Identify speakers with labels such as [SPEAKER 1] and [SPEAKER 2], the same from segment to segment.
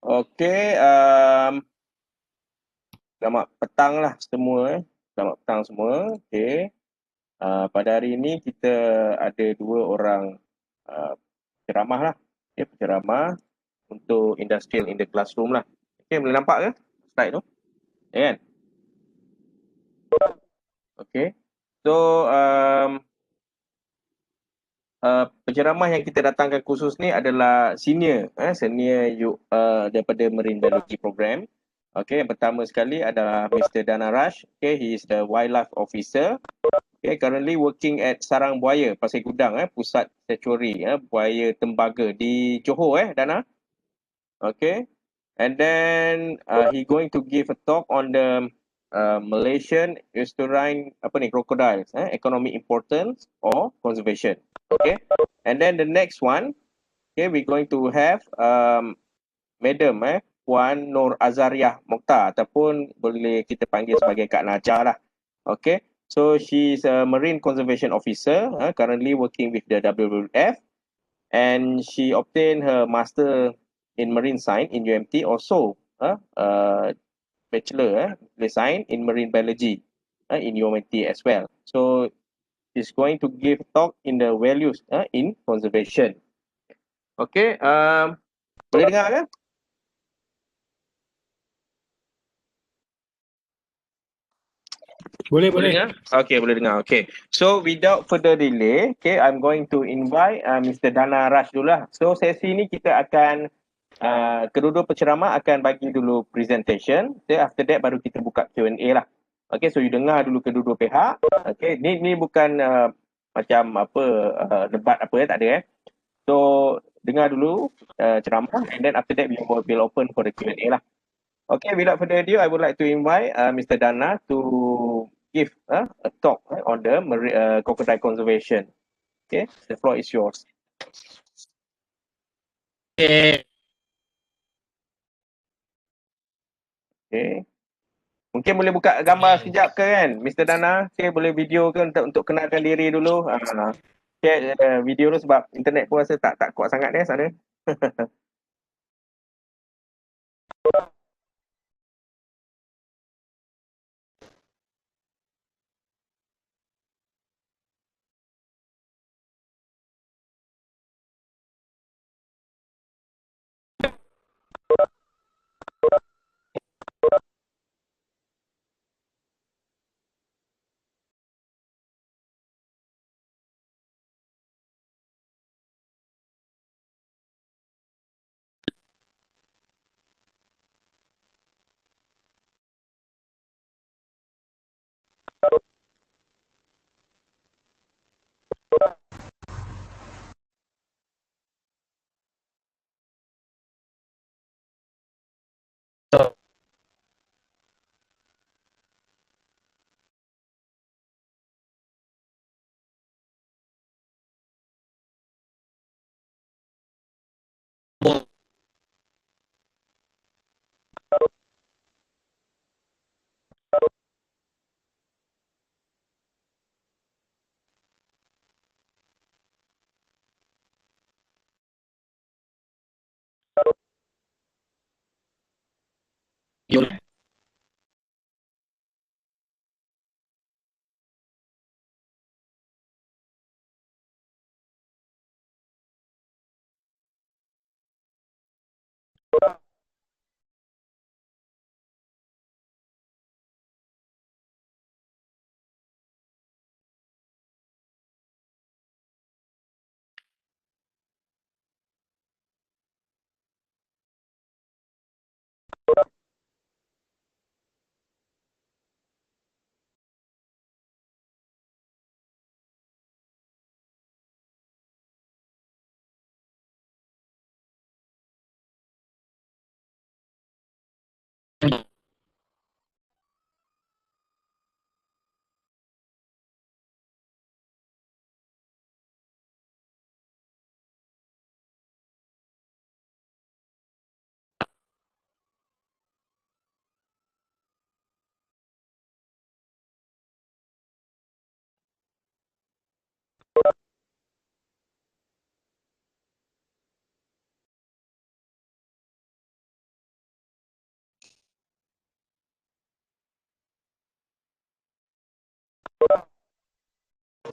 [SPEAKER 1] Okey, selamat petang lah semua. Selamat petang semua. Okey. Pada hari ini kita ada dua orang penceramah lah. Okay, penceramah untuk industrial in the classroom lah. Okey, boleh nampak ke slide tu? Ya kan? Okey. So, penceramah yang kita datangkan khusus ni adalah senior daripada Marine Biology Program. Okay, yang pertama sekali adalah Mr. Dana Raj. Okay, he is the wildlife officer. Okay, currently working at Sarang Buaya, Pasir Gudang, pusat sanctuary buaya tembaga di Johor, Dana. Okay, and then he going to give a talk on the Malaysian Estuarine Crocodiles, economic importance or conservation. Okay, and then the next one, okay, we're going to have Madam Puan Noor Azariyah Mohtar, ataupun boleh kita panggil sebagai Kak Najah lah. Okay, so she's a marine conservation officer, currently working with the WWF, and she obtained her master in marine science in UMT, also bachelor science in marine biology in UMT as well. So she's going to give talk in the values in conservation. Okay, boleh dengar kan?
[SPEAKER 2] Boleh.
[SPEAKER 1] Dengar? Okay, boleh dengar. Okay. So without further delay, okay, I'm going to invite Mr. Dana Raj dulu lah. So sesi ni kita akan kedua-dua penceramah akan bagi dulu presentation. Okay, after that baru kita buka Q&A lah. Okay, so you dengar dulu kedua-dua pihak. Okay, ni bukan macam apa debat apa tak ada So dengar dulu ceramah, and then after that we will open for the Q&A lah. Okay, without further ado, I would like to invite Mr. Dana to give a talk on the crocodile conservation. Okay, the floor is yours.
[SPEAKER 2] Okay.
[SPEAKER 1] Okay. Mungkin boleh buka gambar sekejap ke kan, Mr. Dana? Okay, boleh video ke untuk kenalkan diri dulu? Okay, video tu sebab internet pun rasa tak kuat sangat sana.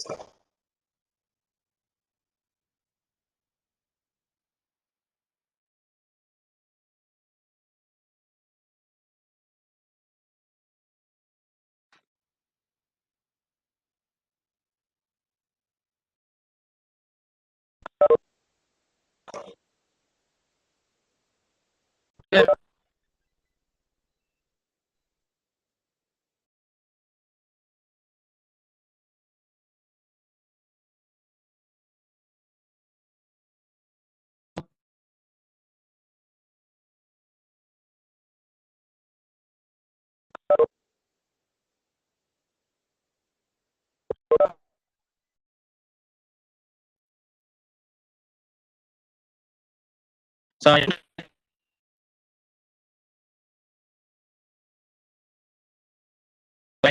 [SPEAKER 1] Saya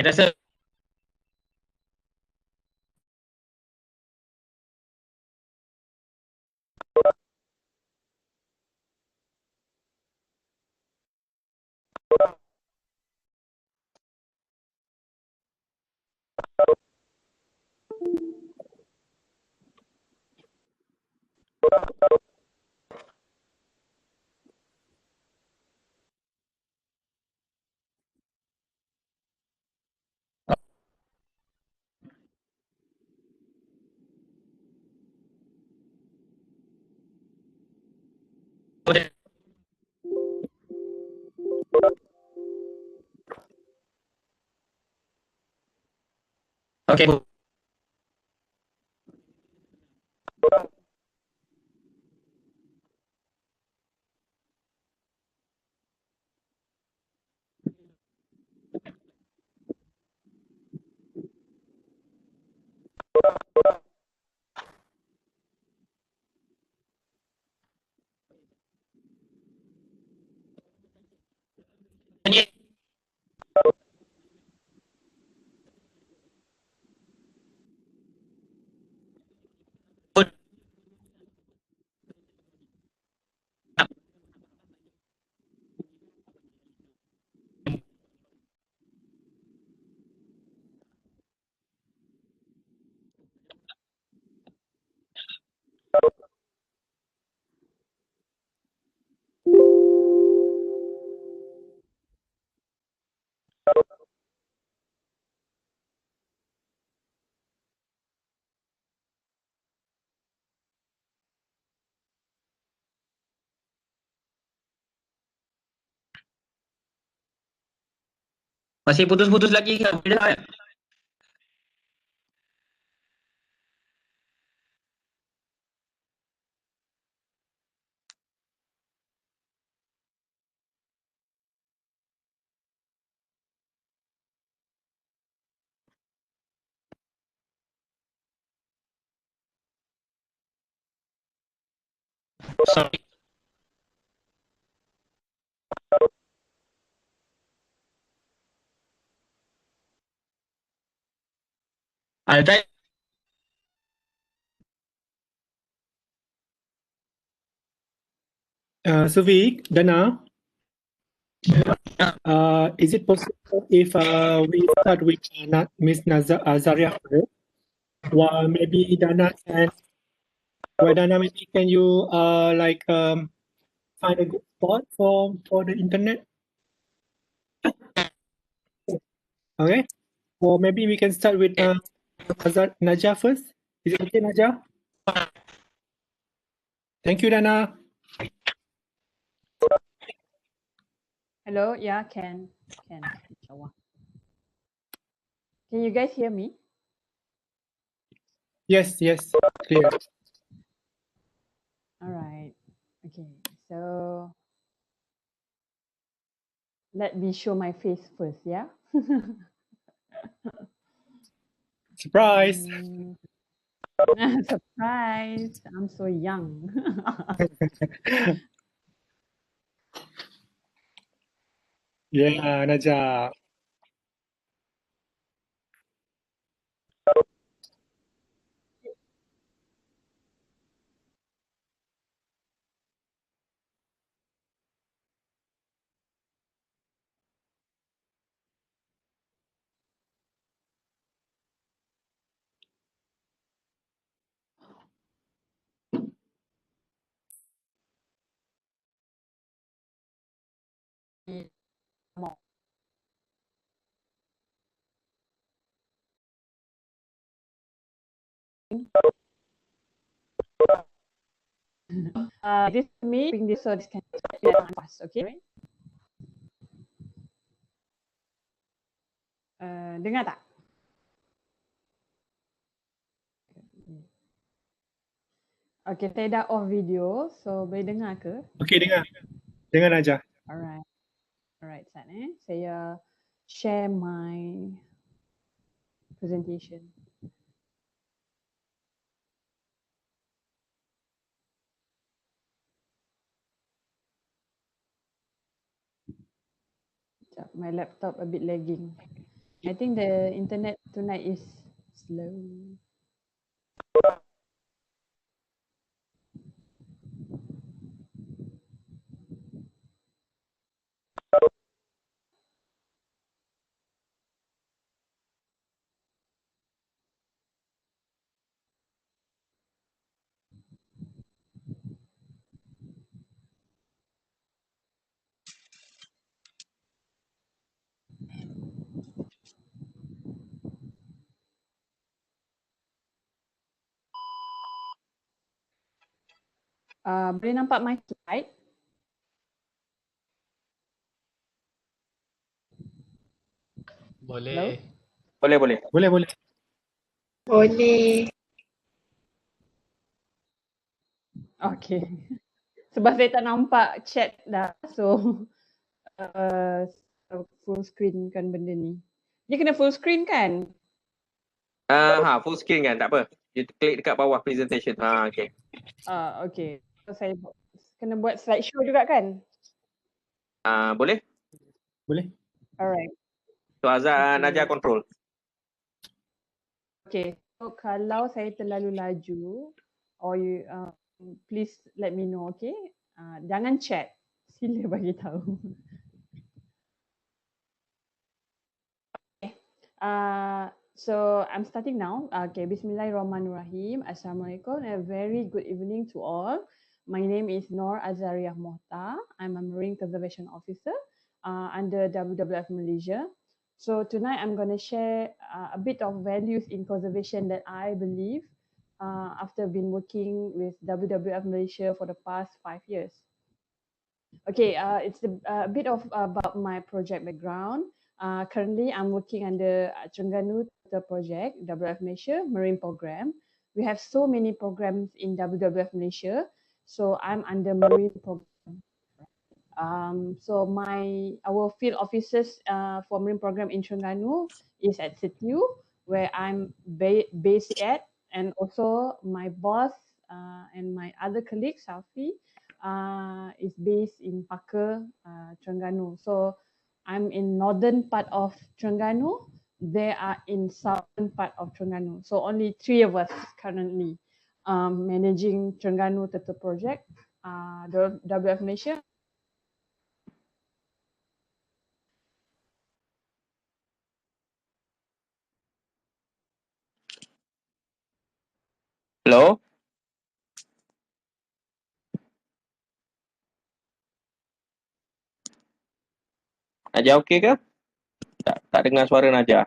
[SPEAKER 1] rasa okey Bu. Masih putus-putus lagi ke? Boleh tak? Sorry. I'll try.
[SPEAKER 2] Suvik, Dana, is it possible if we start with Miss Azariyah first? Well, maybe Dana can. Well, Dana, maybe can you find a good spot for the internet? Okay. Or maybe we can start with Najah first. Is it okay, Najah? Thank you, Dana.
[SPEAKER 3] Hello, yeah, can. Inshallah. Can you guys hear me?
[SPEAKER 2] Yes, clear.
[SPEAKER 3] All right. Okay, so let me show my face first, yeah?
[SPEAKER 2] Surprise.
[SPEAKER 3] Surprise! I'm so young.
[SPEAKER 2] Yeah, Najah.
[SPEAKER 3] This me bring this so this can be fast, okay? Dengar tak? Okay, saya dah off video, so boleh dengar ke?
[SPEAKER 2] Okay, dengar. Dengar aja.
[SPEAKER 3] Alright. Alright, Sat, saya share my presentation. Sekejap, my laptop a bit lagging. I think the internet tonight is slow. Boleh nampak my slide?
[SPEAKER 4] Boleh.
[SPEAKER 1] Boleh, boleh.
[SPEAKER 2] Boleh, boleh.
[SPEAKER 5] Boleh.
[SPEAKER 3] Okay. Sebab saya tak nampak chat dah, so full screen kan benda ni. Dia kena full screen kan?
[SPEAKER 1] Full screen kan, tak apa. You klik dekat bawah presentation. Okay.
[SPEAKER 3] Okay. So saya kena buat slideshow juga kan?
[SPEAKER 1] Boleh?
[SPEAKER 2] Boleh.
[SPEAKER 3] Alright.
[SPEAKER 1] So Azhar,
[SPEAKER 3] Okay.
[SPEAKER 1] Najah control.
[SPEAKER 3] Okay. So kalau saya terlalu laju, or you please let me know, okay? Jangan chat. Sila bagi tahu. So I'm starting now. Okay, Bismillahirrahmanirrahim. Assalamualaikum and a very good evening to all. My name is Noor Azariyah Mohtar. I'm a Marine Conservation Officer under WWF Malaysia. So tonight I'm going to share a bit of values in conservation that I believe after been working with WWF Malaysia for the past 5 years. Okay, it's a bit of about my project background. Currently, I'm working under Terengganu Turtle Project, WWF Malaysia Marine Program. We have so many programs in WWF Malaysia, so I'm under Marine Program. So our field offices for Marine Program in Terengganu is at Setiu, where I'm based at, and also my boss and my other colleague, Safi, is based in Paker, Terengganu. So I'm in northern part of Terengganu. They are in southern part of Terengganu. So only 3 of us currently managing Terengganu Turtle Project, the WWF Malaysia.
[SPEAKER 1] Hello? Najah okey ke? Tak dengar suara Najah.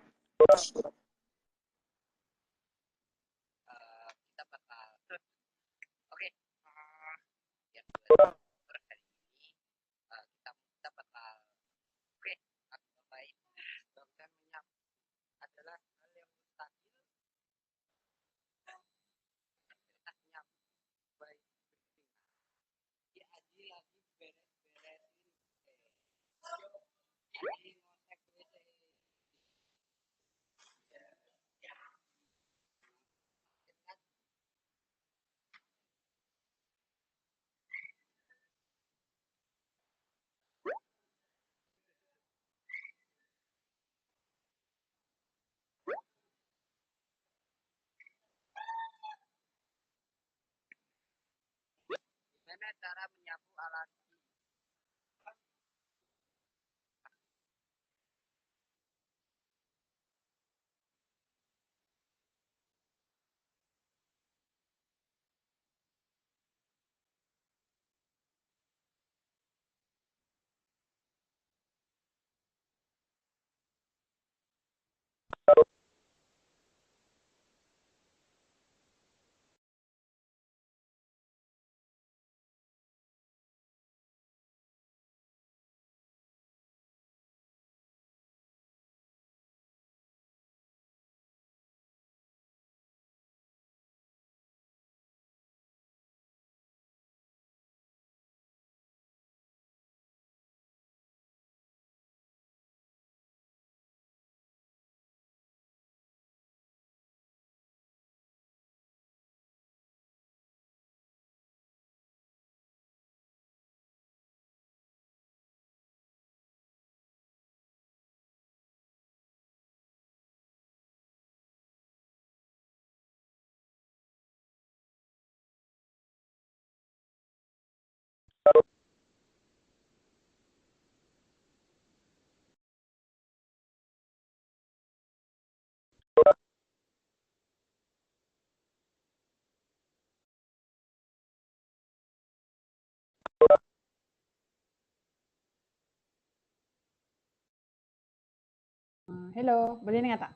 [SPEAKER 3] Hello, boleh dengar tak?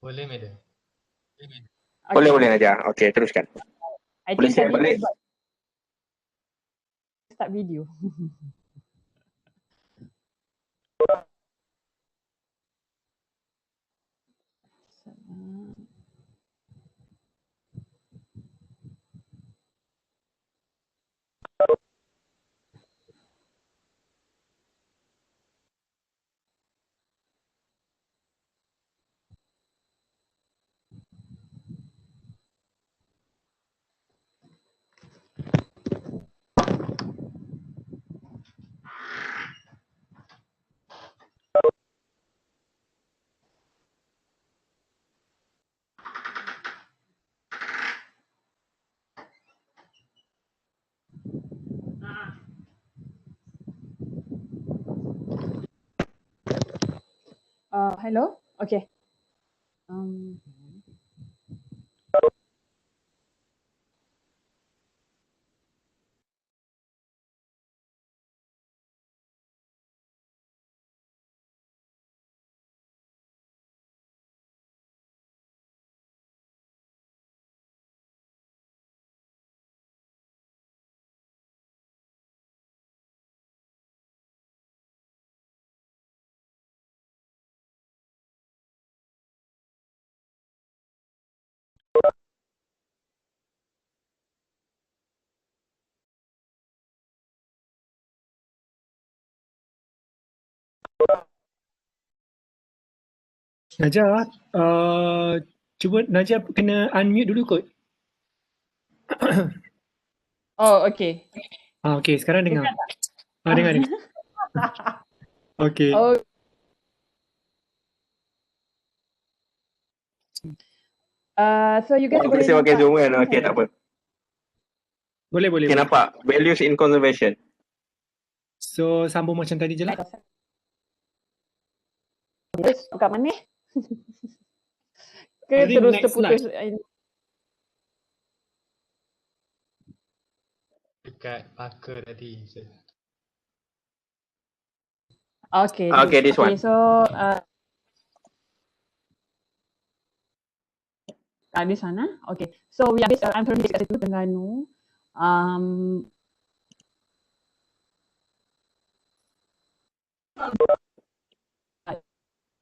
[SPEAKER 4] Boleh, madam.
[SPEAKER 1] Boleh Najah. Okey, teruskan.
[SPEAKER 3] I
[SPEAKER 1] Boleh
[SPEAKER 3] think
[SPEAKER 1] share
[SPEAKER 3] tadi
[SPEAKER 1] balik?
[SPEAKER 3] tu buat start video. Hello, okay.
[SPEAKER 2] Najah, cuba Najah kena unmute dulu kot.
[SPEAKER 3] Oh, okay.
[SPEAKER 2] Okey, sekarang dengar.
[SPEAKER 3] Dengar tak?
[SPEAKER 2] Dengar. Okey.
[SPEAKER 3] Oh. So you guys boleh
[SPEAKER 1] Boleh pakai
[SPEAKER 3] nampak
[SPEAKER 1] Zoom kan? Okey, tak apa.
[SPEAKER 2] Boleh.
[SPEAKER 1] Okey, nampak. Values in conservation.
[SPEAKER 2] So, sambung macam tadi je lah.
[SPEAKER 3] Yes, kat mana? Ke
[SPEAKER 2] I think
[SPEAKER 3] terus
[SPEAKER 2] next
[SPEAKER 3] terputus?
[SPEAKER 4] Dekat Parker tadi.
[SPEAKER 3] Okay.
[SPEAKER 1] Okay, this one.
[SPEAKER 3] So, di sana. Okay. So we are based. I'm from Terengganu.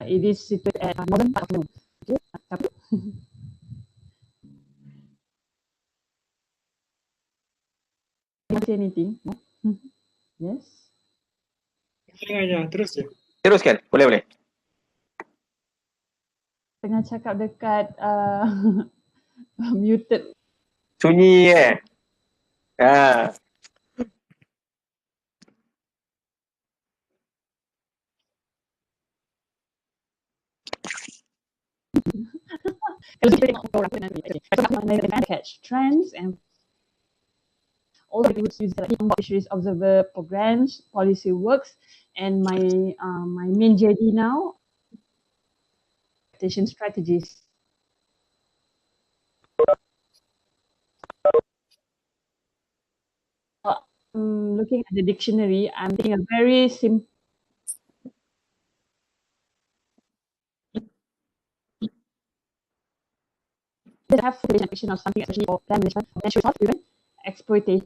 [SPEAKER 3] It is situated at northern part of Terengganu. Can you say anything? No? Yes.
[SPEAKER 2] Dengar, terus je.
[SPEAKER 1] Teruskan. Boleh.
[SPEAKER 3] Tengah cakap dekat muted.
[SPEAKER 1] Sunyi
[SPEAKER 3] Catch trends and all the groups use like fisheries observer programs, policy works, and my main JD now, adaptation strategies. Looking at the dictionary, I'm taking a very simple. Have definition of something, especially for land management, potential of even exploitation,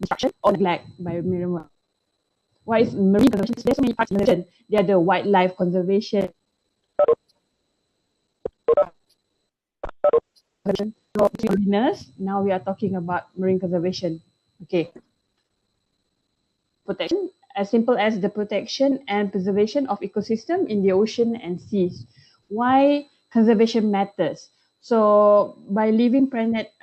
[SPEAKER 3] destruction, or neglect by marine world. What is marine conservation? There's so many parts in the They are the wildlife conservation. So, now we are talking about marine conservation. Okay. Protection, as simple as the protection and preservation of ecosystem in the ocean and seas. Why conservation matters? So by Living Planet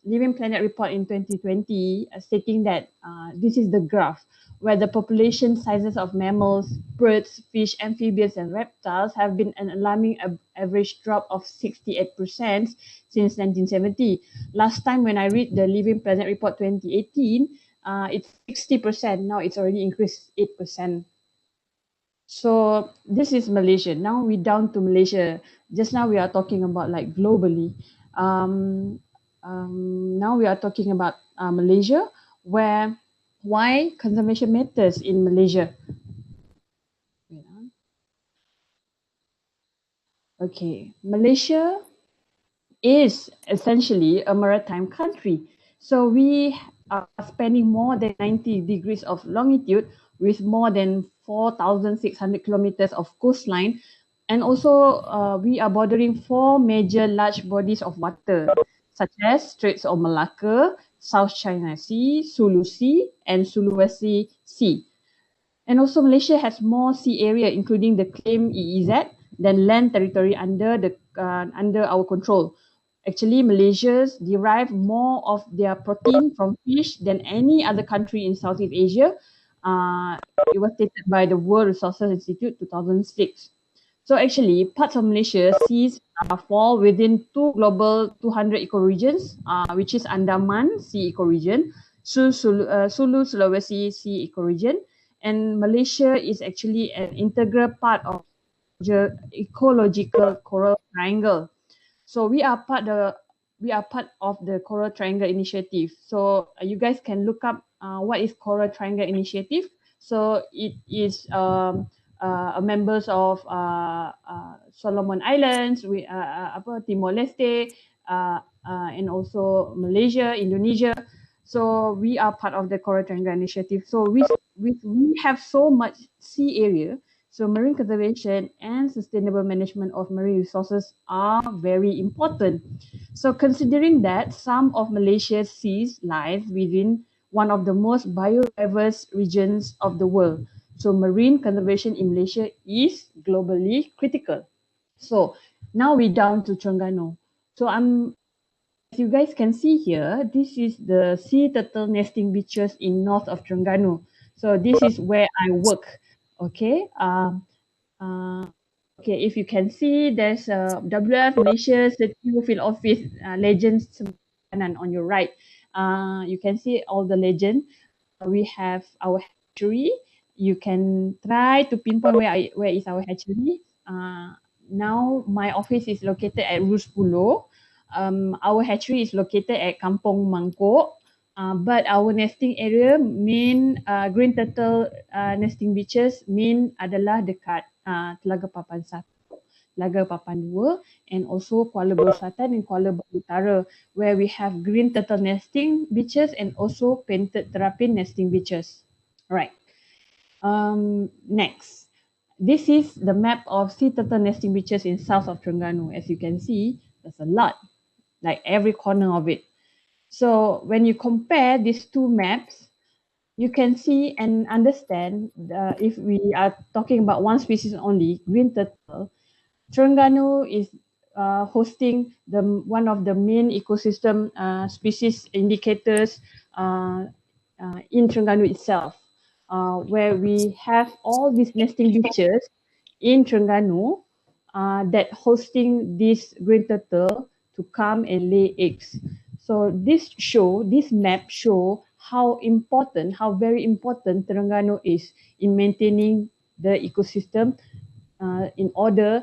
[SPEAKER 3] report in 2020 stating that this is the graph where the population sizes of mammals, birds, fish, amphibians, and reptiles have been an alarming average drop of 68% since 1970. Last time when I read the Living Planet Report 2018, it's 60%. Now it's already increased 8%. So this is Malaysia. Now we down to Malaysia. Just now we are talking about like globally. Now we are talking about Malaysia, why conservation matters in Malaysia. Okay, Malaysia is essentially a maritime country. So we are spending more than 90 degrees of longitude with more than 4,600 kilometers of coastline. And also we are bordering 4 major large bodies of water, such as Straits of Malacca, South China Sea, Sulu Sea, and Sulawesi Sea. And also Malaysia has more sea area, including the claimed EEZ, than land territory under our control. Actually, Malaysia derive more of their protein from fish than any other country in Southeast Asia. It was stated by the World Resources Institute 2006. So actually, parts of Malaysia seas fall within 2 global 200 ecoregions, which is Andaman Sea Ecoregion, Sulu Sulawesi Sea Ecoregion, and Malaysia is actually an integral part of the ecological coral triangle. So we are part of the Coral Triangle Initiative. So you guys can look up what is Coral Triangle Initiative. So it is members of Solomon Islands, Timor Leste, and also Malaysia, Indonesia. So we are part of the Coral Triangle Initiative. So we have so much sea area. So marine conservation and sustainable management of marine resources are very important. So considering that some of Malaysia's seas lies within one of the most biodiverse regions of the world, so marine conservation in Malaysia is globally critical. So now we down to Terengganu. So as you guys can see here, this is the sea turtle nesting beaches in north of Terengganu. So this is where I work. Okay. Okay, if you can see, there's a WF Malaysia Setiu Field Office legends on your right. You can see all the legend. We have our hatchery. You can try to pinpoint where is our hatchery. Now my office is located at Rus Pulo. Our hatchery is located at Kampong Mangkok. But our nesting area, main green turtle nesting beaches, main adalah dekat Telaga Papan 1, Telaga Papan 2, and also Kuala Baru Selatan and Kuala Baru Utara, where we have green turtle nesting beaches and also painted terrapin nesting beaches. Right. Next, this is the map of sea turtle nesting beaches in south of Terengganu. As you can see, there's a lot, like every corner of it. So when you compare these two maps, you can see and understand if we are talking about one species only, green turtle, Terengganu is hosting one of the main ecosystem species indicators in Terengganu itself, where we have all these nesting beaches in Terengganu that hosting this green turtle to come and lay eggs. So this map show how very important Terengganu is in maintaining the ecosystem in order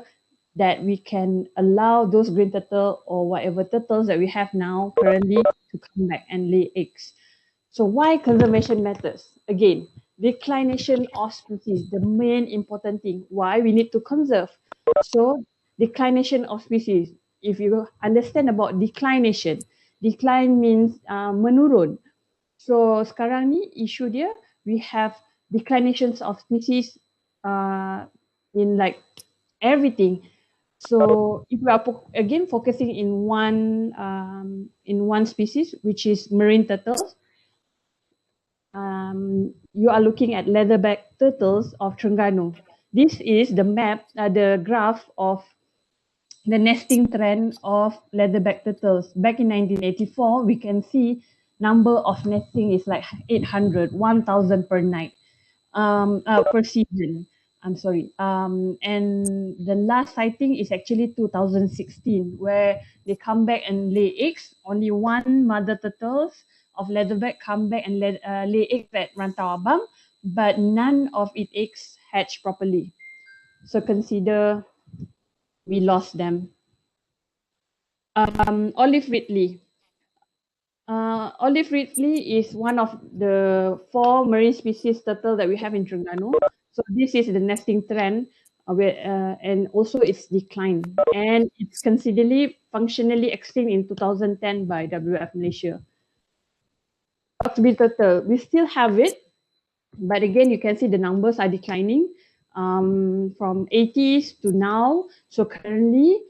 [SPEAKER 3] that we can allow those green turtle or whatever turtles that we have now currently to come back and lay eggs. So why conservation matters? Again, declination of species, the main important thing, why we need to conserve. So declination of species, if you understand about declination, decline means menurun. So sekarang ni isu dia, we have declinations of species in like everything. So if we are again focusing in one species, which is marine turtles, you are looking at leatherback turtles of Terengganu. This is the map, the graph of the nesting trend of leatherback turtles. Back in 1984, we can see number of nesting is like 800, 1,000 per night. per season. I'm sorry. And the last sighting is actually 2016, where they come back and lay eggs. Only one mother turtles of leatherback come back and lay eggs at Rantau Abang, but none of its eggs hatch properly. So consider we lost them. Olive Ridley. Olive Ridley is one of the 4 marine species turtle that we have in Terengganu. So this is the nesting trend, and also its decline. And it's considerably functionally extinct in 2010 by WWF Malaysia. Hawksbill turtle, we still have it, but again, you can see the numbers are declining from 80s to now. So currently,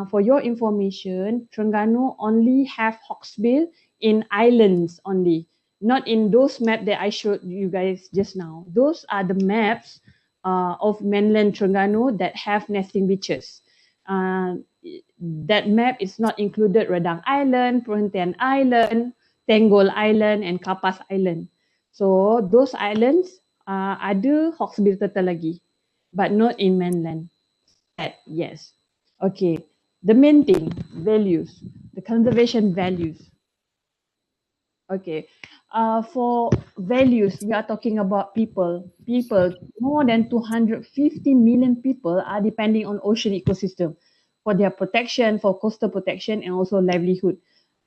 [SPEAKER 3] for your information, Terengganu only have hawksbill in islands only, not in those maps that I showed you guys just now. Those are the maps of mainland Terengganu that have nesting beaches. That map is not included Redang Island, Perhentian Island, Tenggol Island, and Kapas Island. So those islands ada hawksbill turtle lagi, but not in mainland. Yes. Okay. The main thing, values, the conservation values. Okay. For values, we are talking about people. People, more than 250 million people are depending on ocean ecosystem for their protection, for coastal protection, and also livelihood.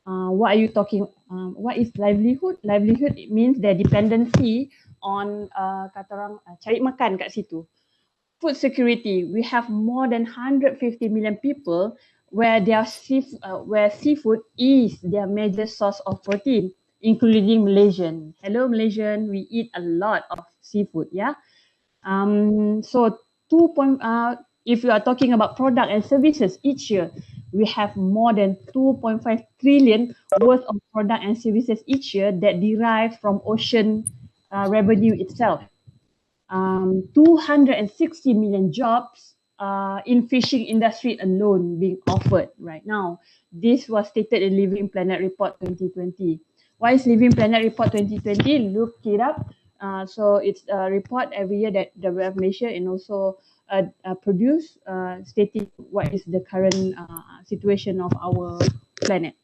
[SPEAKER 3] What are you talking? What is livelihood? Livelihood, it means their dependency on kata orang cari makan kat situ. Food security, we have more than 150 million people where where seafood is their major source of protein, including Malaysian. Hello Malaysian, we eat a lot of seafood, yeah. So if you are talking about product and services each year, we have more than 2.5 trillion worth of product and services each year that derive from ocean revenue itself. 260 million jobs in fishing industry alone being offered right now. This was stated in Living Planet Report 2020. Why is Living Planet Report 2020? Look it up. So it's a report every year that WWF Malaysia and also produce stating what is the current situation of our planet.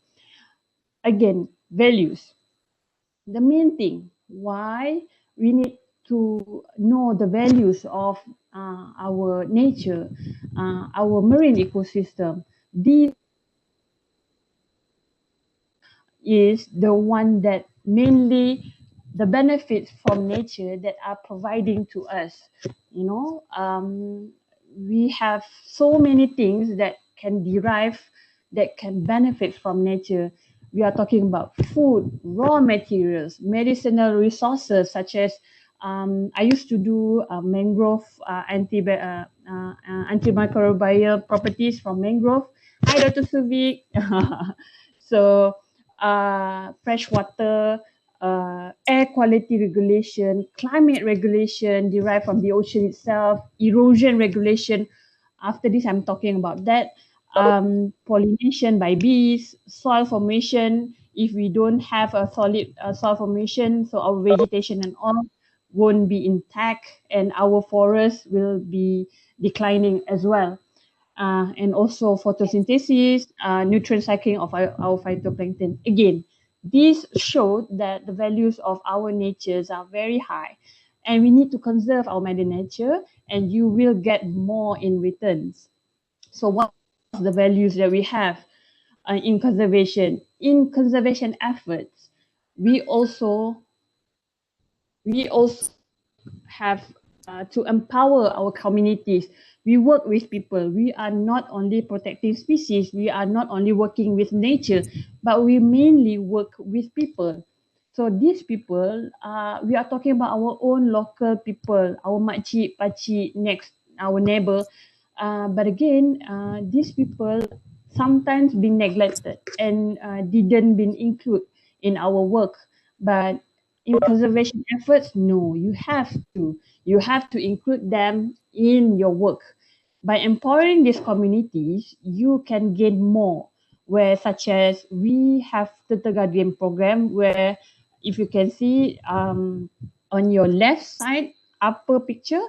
[SPEAKER 3] Again, values. The main thing why we need to know the values of our nature, our marine ecosystem. These is the one that mainly the benefits from nature that are providing to us. You know, we have so many things that can derive, that can benefit from nature. We are talking about food, raw materials, medicinal resources such as I used to do mangrove antimicrobial properties from mangrove. Hi, Dr. Suvik. So fresh water, air quality regulation, climate regulation derived from the ocean itself, erosion regulation. After this, I'm talking about that. Pollination by bees, soil formation. If we don't have a solid soil formation, so our vegetation and all won't be intact, and our forests will be declining as well. And also photosynthesis, nutrient cycling of our phytoplankton. Again, these show that the values of our natures are very high, and we need to conserve our mother nature, and you will get more in returns. So what are the values that we have in conservation? In conservation efforts, we also have to empower our communities. We work with people. We are not only protecting species, we are not only working with nature, but we mainly work with people. So these people, we are talking about our own local people, our makcik, pakcik, next, our neighbor. But again, these people sometimes been neglected and didn't been included in our work. But in conservation efforts, no, you have to include them in your work. By empowering these communities, you can gain more, where such as we have the Guardian program, where if you can see on your left side, upper picture,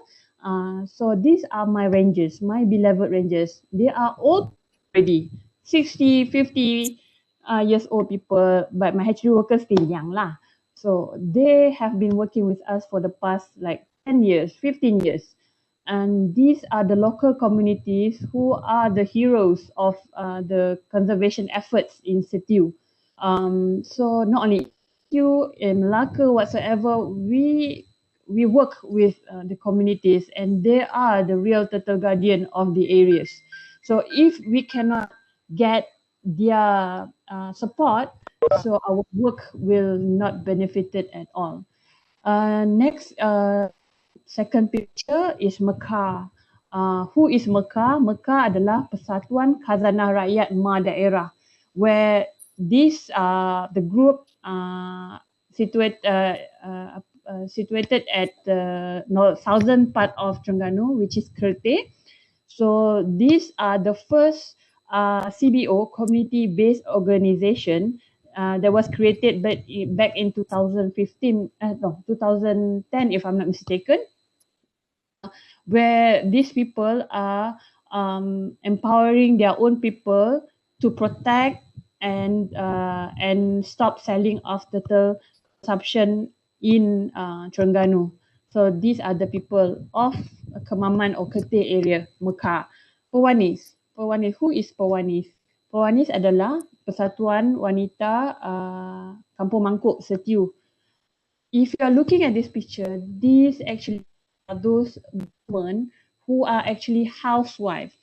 [SPEAKER 3] so these are my rangers, my beloved rangers. They are old already, 60, 50 years old people, but my hatchery workers still young lah. So they have been working with us for the past like 10 years, 15 years. And these are the local communities who are the heroes of the conservation efforts in Setiu. So not only Setiu, in Melaka, whatsoever, we work with the communities, and they are the real turtle guardian of the areas. So if we cannot get their support, so our work will not benefit it at all. Next, second picture is Mekah. Who is Mekah? Mekah adalah Persatuan Khazanah Rakyat Ma Daerah, where this the group situated at the southern part of Terengganu, which is Kerteh. So these are the first CBO, community-based organization that was created back in 2015, 2010, if I'm not mistaken, where these people are empowering their own people to protect and stop selling of turtle consumption in Terengganu. So these are the people of Kemaman or Kerteh area, Mekah. Pewanis. Who is Pewanis? Pewanis adalah Persatuan Wanita Kampung Mangkuk Setiu. If you are looking at this picture, these actually are those women who are actually housewives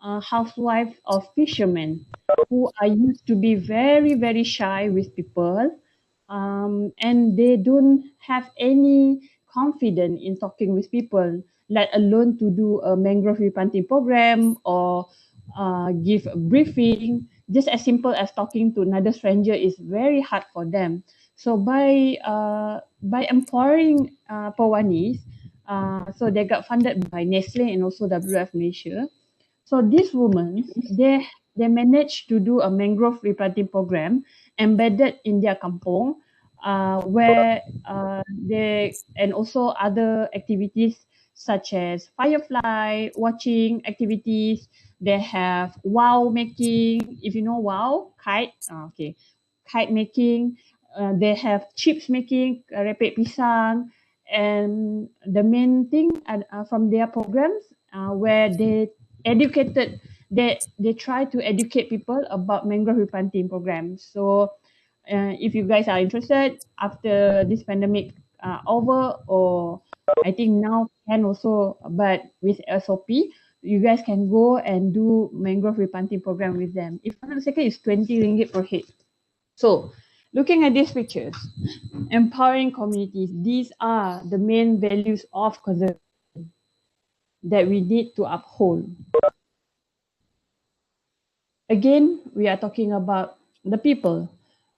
[SPEAKER 3] of fishermen who are used to be very, very shy with people, and they don't have any confidence in talking with people, let alone to do a mangrove replanting program or give a briefing. Just as simple as talking to another stranger is very hard for them. So by empowering Pewanis, so they got funded by Nestle and also WWF Malaysia. So these women, they managed to do a mangrove replanting program embedded in their kampong, where they, and also other activities such as firefly watching activities. They have wow making, if you know wow, kite, okay, kite making. They have chips making, repek pisang, and the main thing from their programs where they educated, they try to educate people about mangrove replanting programs. So if you guys are interested after this pandemic over, or I think now can also, but with SOP, you guys can go and do mangrove replanting program with them. If I'm not mistaken, it's 20 ringgit per head. So looking at these pictures, empowering communities, these are the main values of conservation that we need to uphold. Again, we are talking about the people.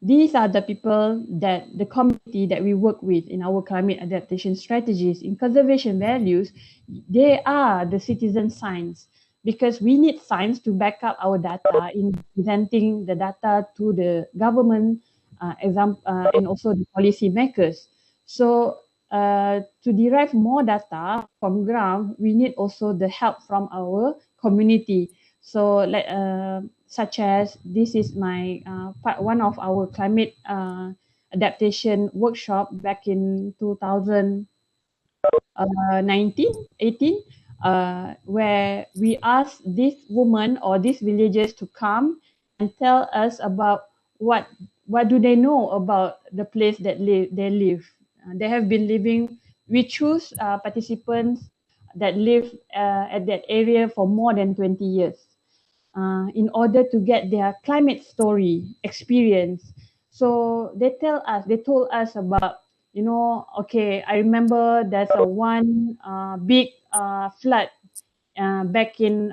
[SPEAKER 3] These are the people that the community that we work with in our climate adaptation strategies, in conservation values. They are the citizen science, because we need science to back up our data in presenting the data to the government and also the policy makers. So to derive more data from ground, we need also the help from our community. So like such as this is my one of our climate adaptation workshop back in 2019, 18, where we asked this woman or these villagers to come and tell us about what do they know about the place that they live. They have been living. We choose participants that live at that area for more than 20 years. In order to get their climate story experience. So they told us about, you know, okay, I remember there's a one big flood back in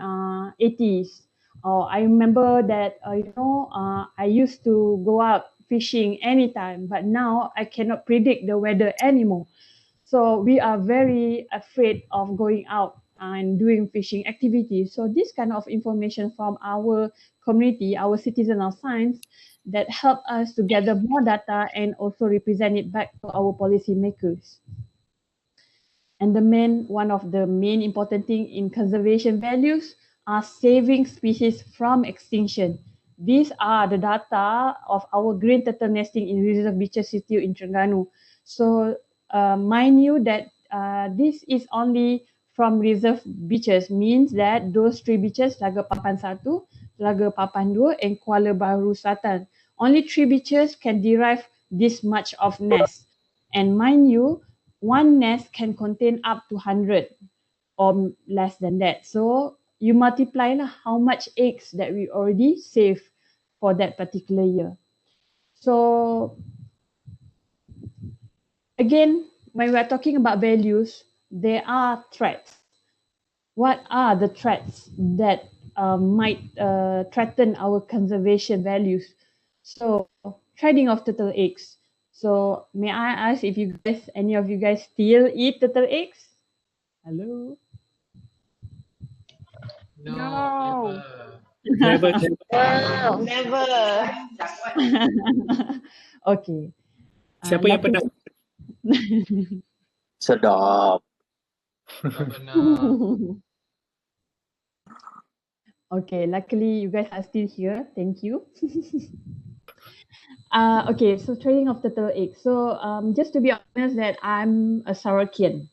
[SPEAKER 3] 80s. Or I remember that, I used to go out fishing anytime, but now I cannot predict the weather anymore. So we are very afraid of going out and doing fishing activities. So this kind of information from our community, our citizen of science, that help us to gather more data and also represent it back to our policymakers. And one of the main important thing in conservation values are saving species from extinction. These are the data of our green turtle nesting in reserve beaches situ in Terengganu. So mind you that this is only from reserve beaches, means that those three beaches, Telaga Papan 1, Telaga Papan 2 and Kuala Baru Selatan. Only three beaches can derive this much of nest. And mind you, one nest can contain up to 100 or less than that. So you multiply how much eggs that we already save for that particular year. So again, when we are talking about values, there are threats. What are the threats that might threaten our conservation values? So trading of turtle eggs. So may I ask if any of you guys still eat turtle eggs? Hello.
[SPEAKER 4] No,
[SPEAKER 2] Never.
[SPEAKER 5] No, never.
[SPEAKER 3] Okay.
[SPEAKER 2] Siapa yang pernah?
[SPEAKER 1] Sedap.
[SPEAKER 4] tak pernah.
[SPEAKER 3] Okay, luckily you guys are still here. Thank you. Okay, so trading of turtle eggs. So just to be honest that I'm a Sarakian.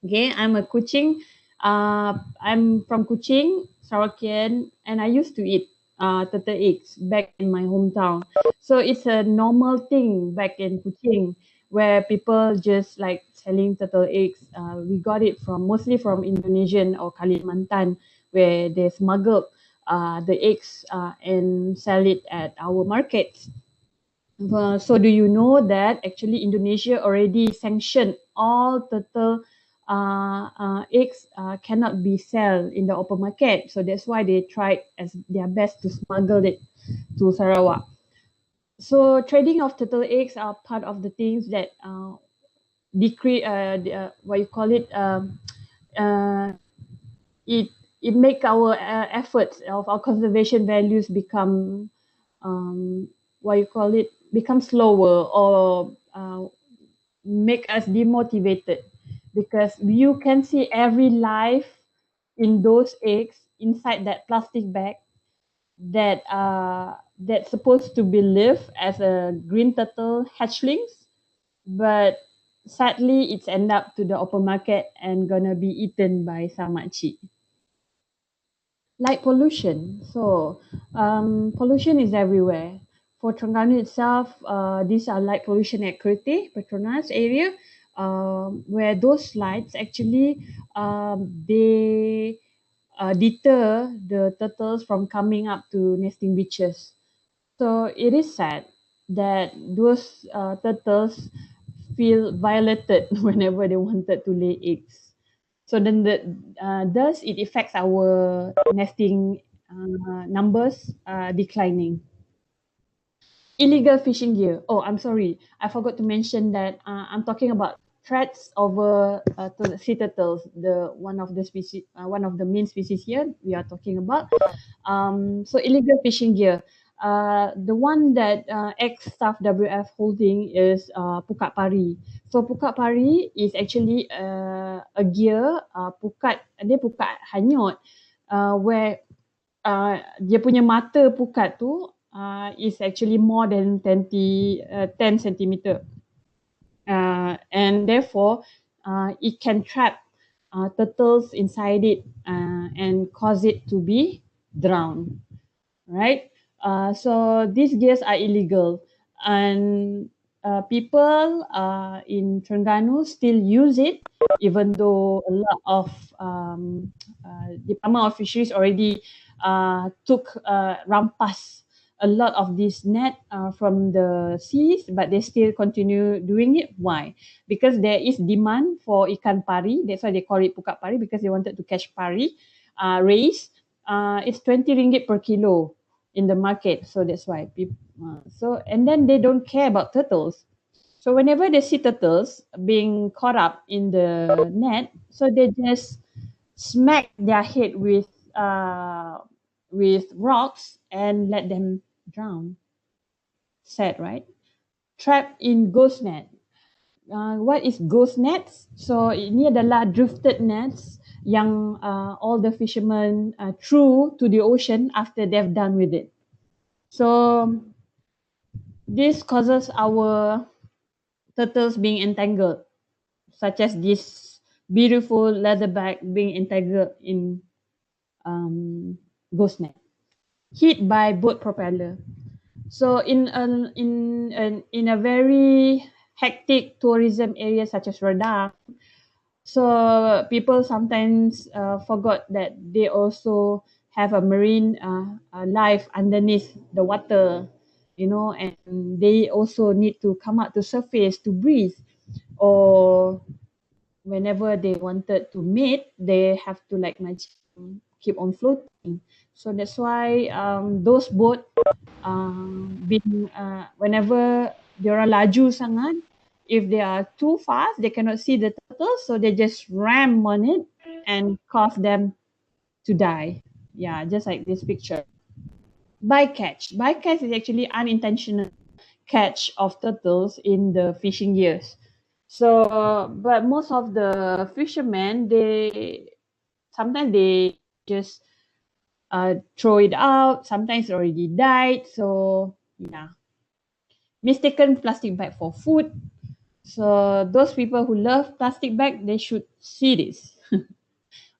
[SPEAKER 3] Okay, I'm a Kuching. I'm from Kuching, Sarakian, and I used to eat turtle eggs back in my hometown. So it's a normal thing back in Kuching where people just like selling turtle eggs. We got it mostly from Indonesian or Kalimantan, where they smuggled the eggs and sell it at our markets. So do you know that actually Indonesia already sanctioned all turtle eggs cannot be sold in the open market. So that's why they tried as their best to smuggle it to Sarawak. So trading of turtle eggs are part of the things that decrease what you call it it make our efforts of our conservation values become what you call it become slower or make us demotivated, because you can see every life in those eggs inside that plastic bag that that's supposed to be live as a green turtle hatchlings, but sadly it's end up to the open market and gonna be eaten by some makcik. Light pollution. So pollution is everywhere. For Terengganu itself, these are light pollution at Kerteh, Petronas area, where those lights actually they deter the turtles from coming up to nesting beaches. So it is sad that those turtles feel violated whenever they wanted to lay eggs. So then thus it affects our nesting numbers declining. Illegal fishing gear. Oh, I'm sorry. I forgot to mention that I'm talking about threats over sea turtles, one of the main species here we are talking about. So illegal fishing gear. The one that ex-staff WF holding is pukat pari. So pukat pari is actually a gear, pukat hanyut, where dia punya mata pukat tu is actually more than 10 centimeter. And therefore, it can trap turtles inside it and cause it to be drowned, right? So these gears are illegal, and people in Terengganu still use it, even though a lot of Department of Fisheries already took rampas a lot of this net from the seas, but they still continue doing it. Why? Because there is demand for ikan pari. That's why they call it pukat pari, because they wanted to catch pari rays. It's 20 ringgit per kilo in the market. So that's why people, and then they don't care about turtles. So whenever they see turtles being caught up in the net, so they just smack their head with rocks and let them drown. Sad, right? Trapped in ghost net. what is ghost nets? So ini adalah drifted nets yang all the fishermen threw to the ocean after they've done with it. So this causes our turtles being entangled, such as this beautiful leatherback being entangled in ghost net, hit by boat propeller. So in a very hectic tourism area such as Redang, so people sometimes forgot that they also have a marine life underneath the water, you know, and they also need to come up to surface to breathe, or whenever they wanted to mate, they have to like keep on floating. So that's why those boat being whenever diorang laju sangat, if they are too fast, they cannot see the turtles, so they just ram on it and cause them to die. Yeah, just like this picture. Bycatch. Bycatch is actually unintentional catch of turtles in the fishing years. So, but most of the fishermen, they sometimes they just throw it out. Sometimes it already died. So yeah, mistaken plastic bag for food. So those people who love plastic bag, they should see this.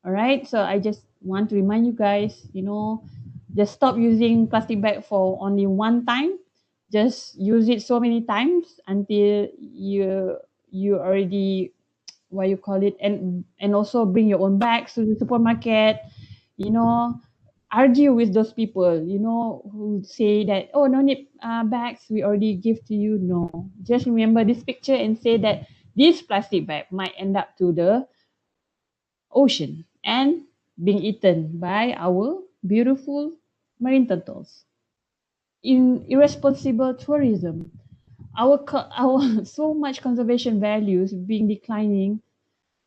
[SPEAKER 3] All right. So I just want to remind you guys, you know, just stop using plastic bag for only one time. Just use it so many times until you already what you call it, and also bring your own bags to the supermarket. You know, argue with those people, you know, who say that, oh, no need bags, we already give to you. No, just remember this picture and say that this plastic bag might end up to the ocean and being eaten by our beautiful marine turtles. In irresponsible tourism, our so much conservation values being declining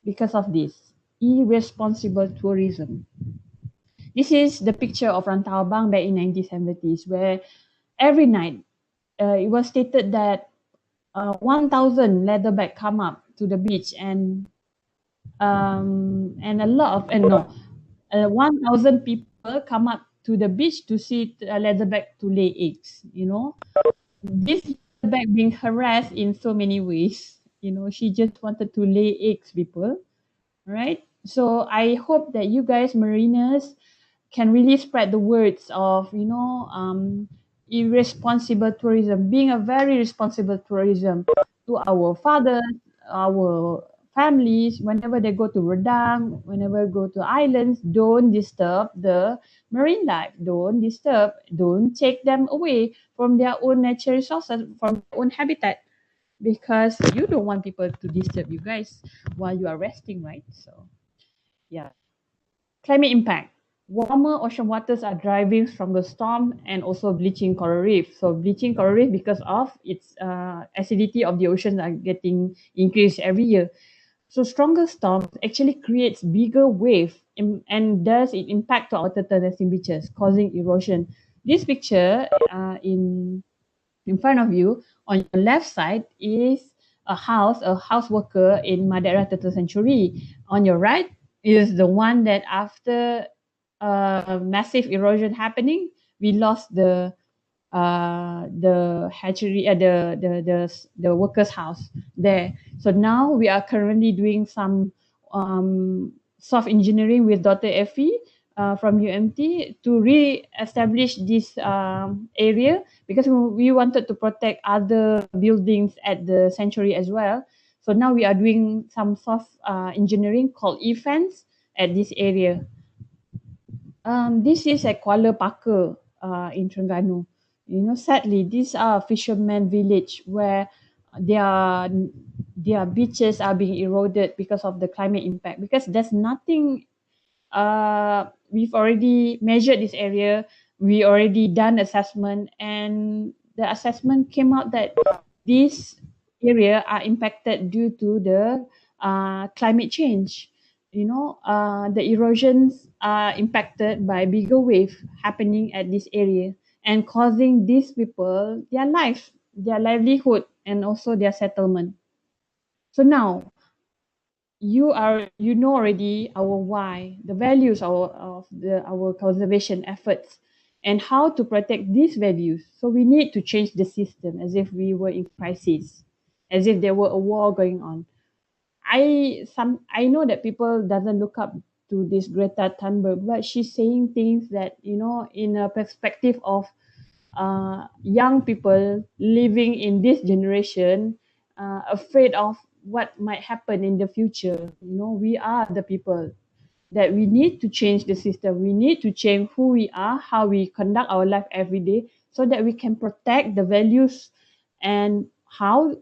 [SPEAKER 3] because of this irresponsible tourism. This is the picture of Rantau Abang back in 1970s, where every night it was stated that 1,000 leatherback come up to the beach, and a lot of 1,000 people come up to the beach to see leatherback to lay eggs. You know, this leatherback being harassed in so many ways. You know, she just wanted to lay eggs, people, right? So I hope that you guys, mariners, can really spread the words of, you know, irresponsible tourism, being a very responsible tourism to our fathers, our families. Whenever they go to Redang, whenever they go to islands, don't disturb the marine life. Don't disturb, don't take them away from their own natural resources, from their own habitat, because you don't want people to disturb you guys while you are resting, right? So yeah. Climate impact. Warmer ocean waters are driving stronger storm and also bleaching coral reef. So bleaching coral reef because of its acidity of the oceans are getting increased every year. So stronger storms actually creates bigger wave and does it impact to our turtle nesting beaches, causing erosion. This picture in front of you on your left side is a house worker in Madeira Turtle Sanctuary. On your right is the one that after massive erosion happening, we lost the hatchery, the workers' house there. So now we are currently doing some soft engineering with Dr. Effie from UMT to re-establish this area, because we wanted to protect other buildings at the sanctuary as well. So now we are doing some soft engineering called e-fence at this area. This is at Kuala Pakar in Terengganu. You know, sadly, these are fishermen village where their beaches are being eroded because of the climate impact. Because there's nothing. We've already measured this area. We already done assessment, and the assessment came out that this area are impacted due to the climate change. You know, the erosions are impacted by bigger wave happening at this area and causing these people their life, their livelihood, and also their settlement. So now you know already our why, the values of our conservation efforts, and how to protect these values. So we need to change the system as if we were in crisis, as if there were a war going on. I know that people doesn't look up to this Greta Thunberg, but she's saying things that, you know, in a perspective of young people living in this generation, afraid of what might happen in the future. You know, we are the people that we need to change the system. We need to change who we are, how we conduct our life every day, so that we can protect the values and how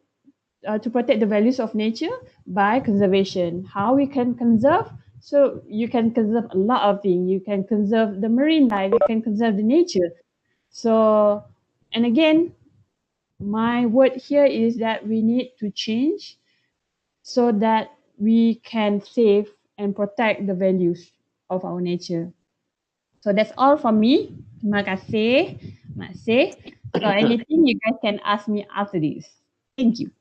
[SPEAKER 3] to protect the values of nature by conservation. How we can conserve? So you can conserve a lot of things. You can conserve the marine life. You can conserve the nature. So, and again, my word here is that we need to change so that we can save and protect the values of our nature. So that's all from me. Terima kasih. Terima kasih. So anything you guys can ask me after this. Thank you.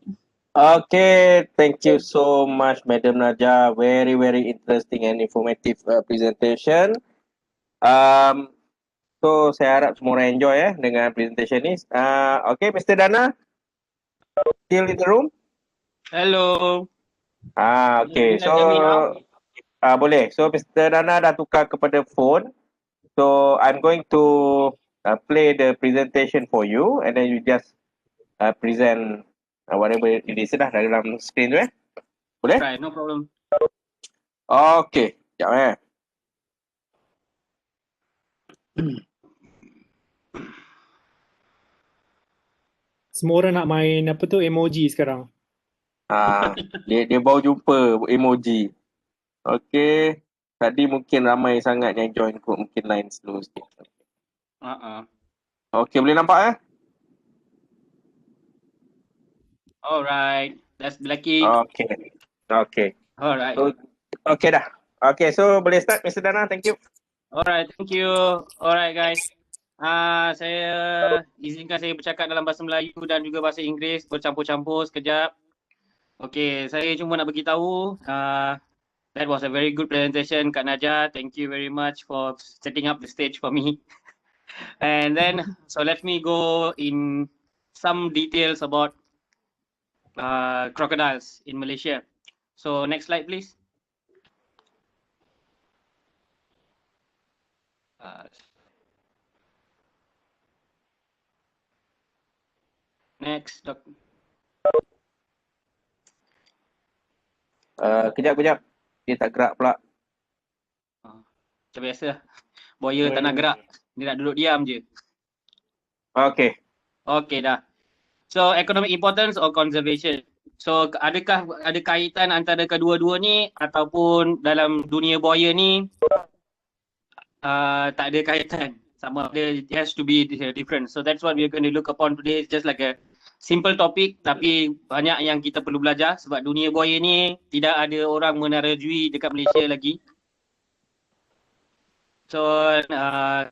[SPEAKER 1] Okay, thank you so much, Madam Naja. Very, very interesting and informative presentation. So saya harap semua orang enjoy dengan presentation ni. Okay, Mr. Dana, still in the room?
[SPEAKER 6] Hello.
[SPEAKER 1] Okay, so boleh. So Mr. Dana dah tukar kepada phone. So I'm going to play the presentation for you, and then you just present whatever it is dah dalam screen tu Boleh?
[SPEAKER 6] Right, no problem.
[SPEAKER 1] Okay, sekejap
[SPEAKER 2] Semua orang nak main apa tu emoji sekarang.
[SPEAKER 1] dia baru jumpa emoji. Okay, tadi mungkin ramai sangat yang join kot, mungkin line slow sikit. Okay, boleh nampak
[SPEAKER 6] Alright, that's Blacky.
[SPEAKER 1] Okay.
[SPEAKER 6] Alright.
[SPEAKER 1] So, okay dah. Okay, so boleh start Mr. Dana, thank you.
[SPEAKER 6] Alright, thank you. Alright guys. Saya izinkan saya bercakap dalam bahasa Melayu dan juga bahasa Inggeris bercampur-campur sekejap. Okay, saya cuma nak beritahu that was a very good presentation Kak Naja. Thank you very much for setting up the stage for me. And then, so let me go in some details about crocodiles in Malaysia. So next slide please. Next.
[SPEAKER 1] Kejap. Dia tak gerak pula.
[SPEAKER 6] Macam biasa. Buaya tak nak gerak. Dia nak duduk diam je.
[SPEAKER 1] Okay.
[SPEAKER 6] Okay dah. So economic importance or conservation. So adakah ada kaitan antara kedua-dua ni ataupun dalam dunia buaya ni tak ada kaitan. Sama ada it has to be different. So that's what we are going to look upon today. It's just like a simple topic tapi banyak yang kita perlu belajar sebab dunia buaya ni tidak ada orang menarajui dekat Malaysia lagi. So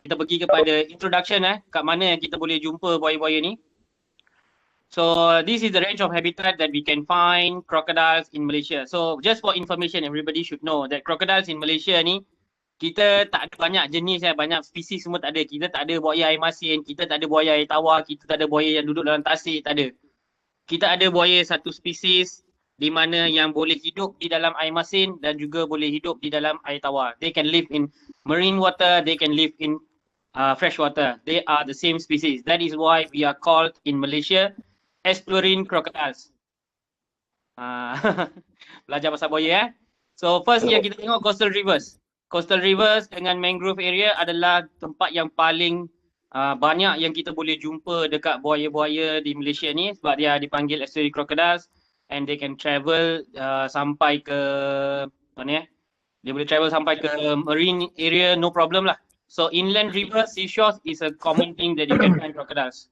[SPEAKER 6] kita pergi kepada introduction kat mana yang kita boleh jumpa buaya-buaya ni. So this is the range of habitat that we can find crocodiles in Malaysia. So just for information, everybody should know that crocodiles in Malaysia ni kita tak ada banyak jenis banyak spesies semua tak ada. Kita tak ada buaya air masin, kita tak ada buaya air tawar, kita tak ada buaya yang duduk dalam tasik, tak ada. Kita ada buaya satu spesies di mana yang boleh hidup di dalam air masin dan juga boleh hidup di dalam air tawar. They can live in marine water, they can live in fresh water. They are the same species. That is why we are called in Malaysia Estuarine Crocodiles. Belajar pasal buaya So first yang kita tengok coastal rivers. Coastal rivers dengan mangrove area adalah tempat yang paling banyak yang kita boleh jumpa dekat buaya-buaya di Malaysia ni sebab dia dipanggil estuarine crocodiles and they can travel sampai ke mana Dia boleh travel sampai ke marine area no problem lah. So inland rivers, seashores is a common thing that you can find crocodiles.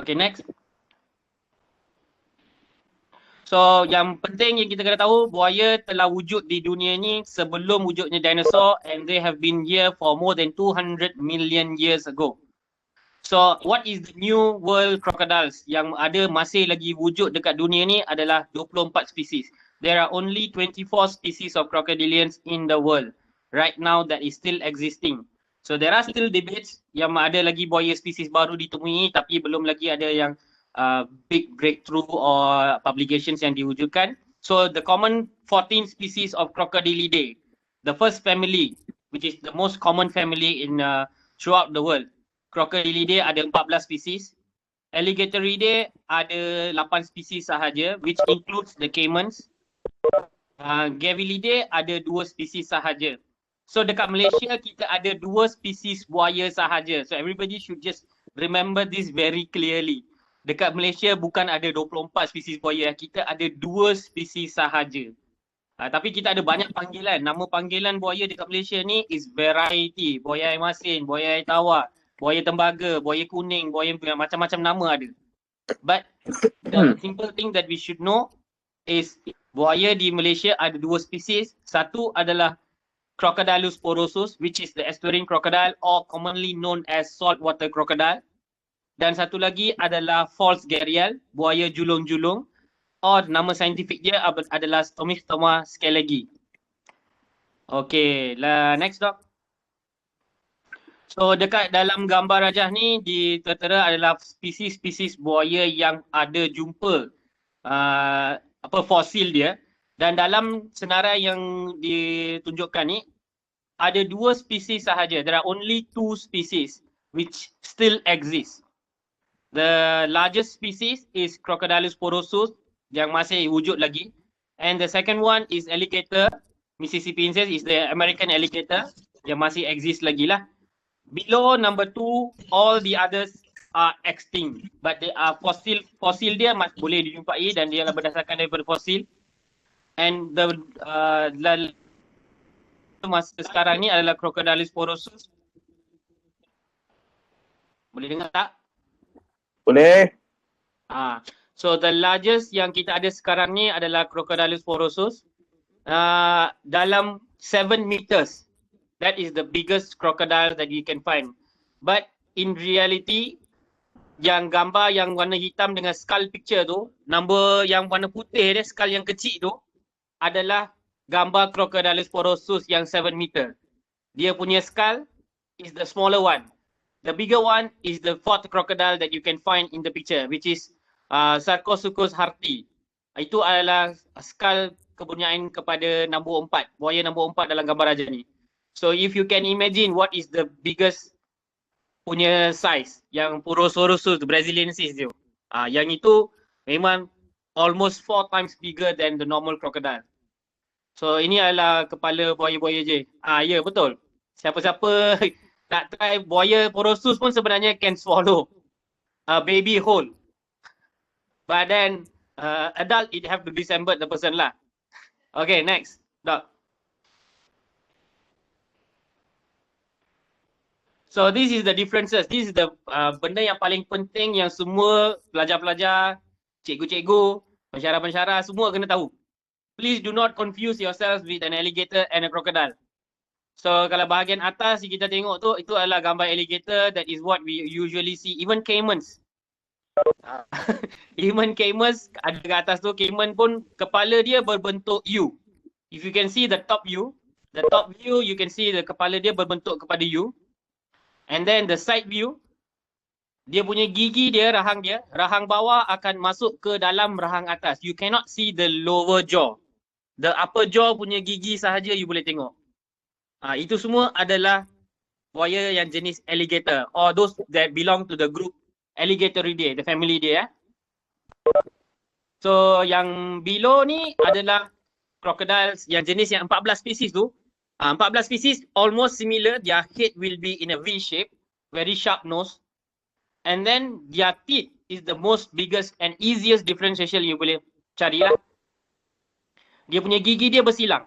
[SPEAKER 6] Okay, next. So yang penting yang kita kena tahu, buaya telah wujud di dunia ni sebelum wujudnya dinosaur and they have been here for more than 200 million years ago. So what is the new world crocodiles yang ada masih lagi wujud dekat dunia ni adalah 24 spesies. There are only 24 species of crocodilians in the world right now that is still existing. So there are still debates yang ada lagi buaya spesies baru ditemui tapi belum lagi ada yang big breakthrough or publications yang diwujudkan. So the common 14 species of Crocodilidae, the first family which is the most common family in throughout the world. Crocodilidae ada 14 spesies. Alligatoridae ada 8 spesies sahaja which includes the caimans. Gavilidae ada 2 spesies sahaja. So dekat Malaysia kita ada 2 spesies buaya sahaja. So everybody should just remember this very clearly. Dekat Malaysia bukan ada 24 spesies buaya, kita ada 2 spesies sahaja. Tapi kita ada banyak panggilan. Nama panggilan buaya dekat Malaysia ni is variety. Buaya air masin, buaya air tawar, buaya tembaga, buaya kuning, buaya macam-macam nama ada. But the simple thing that we should know is buaya di Malaysia ada 2 spesies. Satu adalah Crocodilus porosus, which is the estuarine crocodile or commonly known as saltwater crocodile. Dan satu lagi adalah false gharial, buaya julung-julung, or nama saintifik dia adalah Stomistoma scalegi. Okay, next doc. So dekat dalam gambar rajah ni ditera adalah spesies-spesies buaya yang ada jumpa fosil dia. Dan dalam senarai yang ditunjukkan ni ada 2 spesies sahaja. There are only 2 species which still exist. The largest species is Crocodilus porosus yang masih wujud lagi, and the second one is alligator mississippiensis, is the American alligator yang masih exist lagi lah. Below number 2, all the others are extinct, but they are fosil dia boleh dijumpai dan dia berdasarkan daripada fosil. And the masa sekarang ni adalah Crocodilus porosus. Boleh dengar tak?
[SPEAKER 1] Boleh.
[SPEAKER 6] So the largest yang kita ada sekarang ni adalah Crocodilus porosus. Dalam 7 meters. That is the biggest crocodile that you can find. But in reality, yang gambar yang warna hitam dengan skull picture tu, number yang warna putih dia, skull yang kecil tu, adalah gambar Crocodilus porosus yang 7 meter. Dia punya skull is the smaller one. The bigger one is the 4th crocodile that you can find in the picture, which is Sarcosuchus harti. Itu adalah skull kepunyaan kepada nombor 4, buaya nombor 4 dalam gambar raja ni. So if you can imagine what is the biggest punya size, yang Porosaurus Braziliensis tu. Yang itu memang almost 4 times bigger than the normal crocodile. So ini adalah kepala buaya-buaya je. Ya betul. Siapa-siapa nak try buaya porosus pun sebenarnya can swallow a baby whole. But then adult it have to disembowel the person lah. Okay, next. Doc. So this is the differences. This is the benda yang paling penting yang semua pelajar-pelajar, cikgu-cikgu, pensyarah-pensyarah semua kena tahu. Please do not confuse yourselves with an alligator and a crocodile. So kalau bahagian atas kita tengok tu, itu adalah gambar alligator. That is what we usually see. Even caimans. Even caimans ada kat atas tu. Caiman pun kepala dia berbentuk U. If you can see the top view, you can see the kepala dia berbentuk kepada U. And then the side view, dia punya gigi dia, rahang bawah akan masuk ke dalam rahang atas. You cannot see the lower jaw. The upper jaw punya gigi sahaja you boleh tengok. Itu semua adalah buaya yang jenis alligator or those that belong to the group Alligatoridae, the family dia. So yang below ni adalah crocodiles yang jenis yang 14 species tu. 14 species almost similar. Their head will be in a V shape, very sharp nose. And then their teeth is the most biggest and easiest differentiation you boleh cari lah. Dia punya gigi dia bersilang.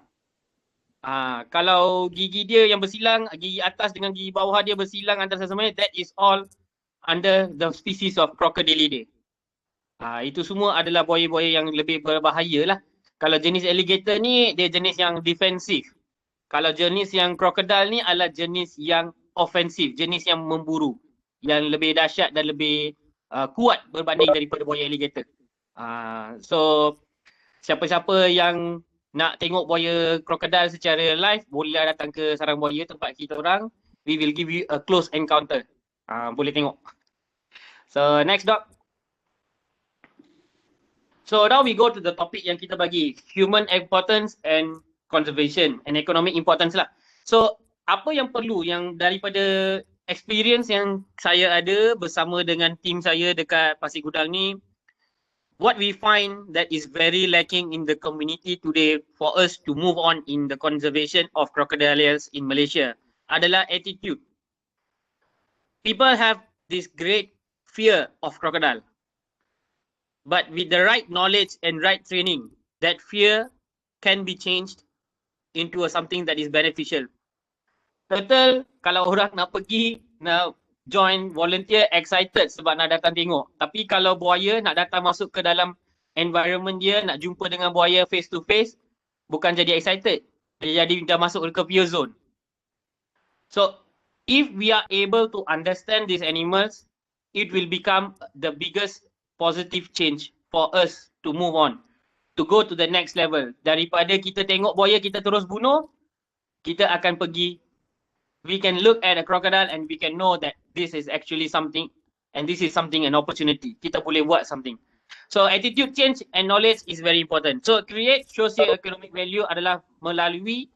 [SPEAKER 6] Kalau gigi dia yang bersilang, gigi atas dengan gigi bawah dia bersilang antara sama, that is all under the species of Crocodilidae. Itu semua adalah buaya-buaya yang lebih berbahaya lah. Kalau jenis alligator ni, dia jenis yang defensif. Kalau jenis yang crocodile ni adalah jenis yang ofensif, jenis yang memburu. yang lebih dahsyat dan lebih kuat berbanding daripada buaya alligator. So siapa-siapa yang nak tengok buaya crocodile secara live, bolehlah datang ke Sarang Buaya tempat kita orang. We will give you a close encounter. Boleh tengok. So next doc. So now we go to the topic yang kita bagi, human importance and conservation and economic importance lah. So apa yang perlu yang daripada experience yang saya ada bersama dengan tim saya dekat Pasir Gudang ni, what we find that is very lacking in the community today for us to move on in the conservation of crocodiles in Malaysia adalah attitude. People have this great fear of crocodile. But with the right knowledge and right training, that fear can be changed into something that is beneficial. Turtle, kalau orang nak pergi, nak join volunteer, excited sebab nak datang tengok. Tapi kalau buaya nak datang masuk ke dalam environment dia, nak jumpa dengan buaya face to face, bukan jadi excited. Dia jadi dah masuk ke fear zone. So, if we are able to understand these animals, it will become the biggest positive change for us to move on, to go to the next level. Daripada kita tengok buaya, kita terus bunuh, kita akan pergi. We can look at a crocodile and we can know that this is actually something, and this is something, an opportunity. Kita boleh buat something. So attitude change and knowledge is very important. So create socio-economic value adalah melalui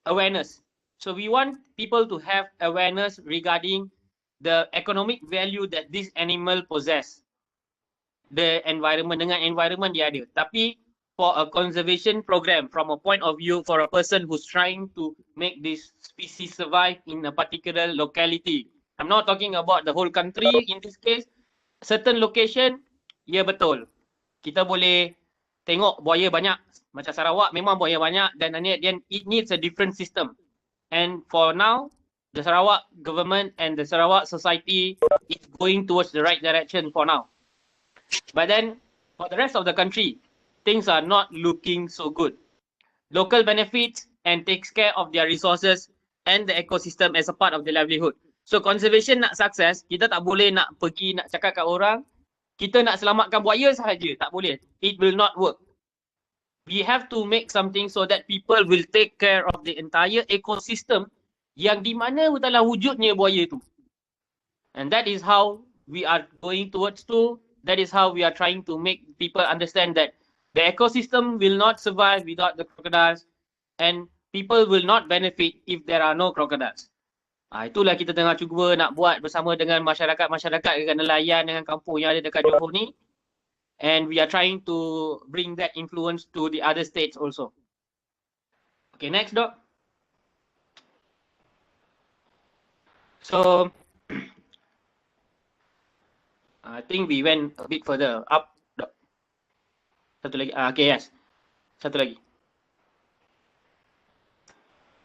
[SPEAKER 6] awareness. So we want people to have awareness regarding the economic value that this animal possess. The environment, dengan environment dia ada. Tapi for a conservation program, from a point of view for a person who's trying to make this species survive in a particular locality. I'm not talking about the whole country in this case. Certain location, ya betul. Kita boleh tengok buaya banyak. Macam Sarawak memang buaya banyak dan it needs a different system. And for now, the Sarawak government and the Sarawak society is going towards the right direction for now. But then, for the rest of the country, things are not looking so good. Local benefits and takes care of their resources and the ecosystem as a part of their livelihood. So conservation nak sukses, kita tak boleh nak pergi nak cakap kat orang, kita nak selamatkan buaya sahaja, tak boleh. It will not work. We have to make something so that people will take care of the entire ecosystem yang di mana dalam wujudnya buaya tu. And that is how we are going towards to, that is how we are trying to make people understand that the ecosystem will not survive without the crocodiles and people will not benefit if there are no crocodiles. Itulah kita tengah cuba nak buat bersama dengan masyarakat dekat nelayan dengan kampung yang ada dekat Johor ni. And we are trying to bring that influence to the other states also. Okay, next doc. So, I think we went a bit further up. Satu lagi. Okay, yes. Satu lagi.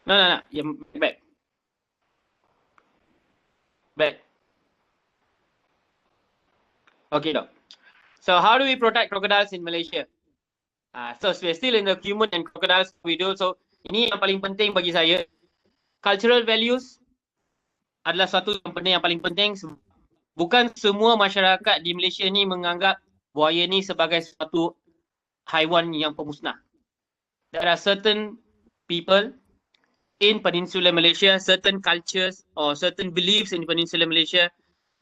[SPEAKER 6] No. Back. Okay, doc. So, how do we protect crocodiles in Malaysia? So, we're still in the human and crocodiles video. So, ini yang paling penting bagi saya. Cultural values adalah satu yang paling penting. Bukan semua masyarakat di Malaysia ni menganggap buaya ni sebagai satu haiwan yang pemusnah. There are certain people in Peninsular Malaysia, certain cultures or certain beliefs in Peninsular Malaysia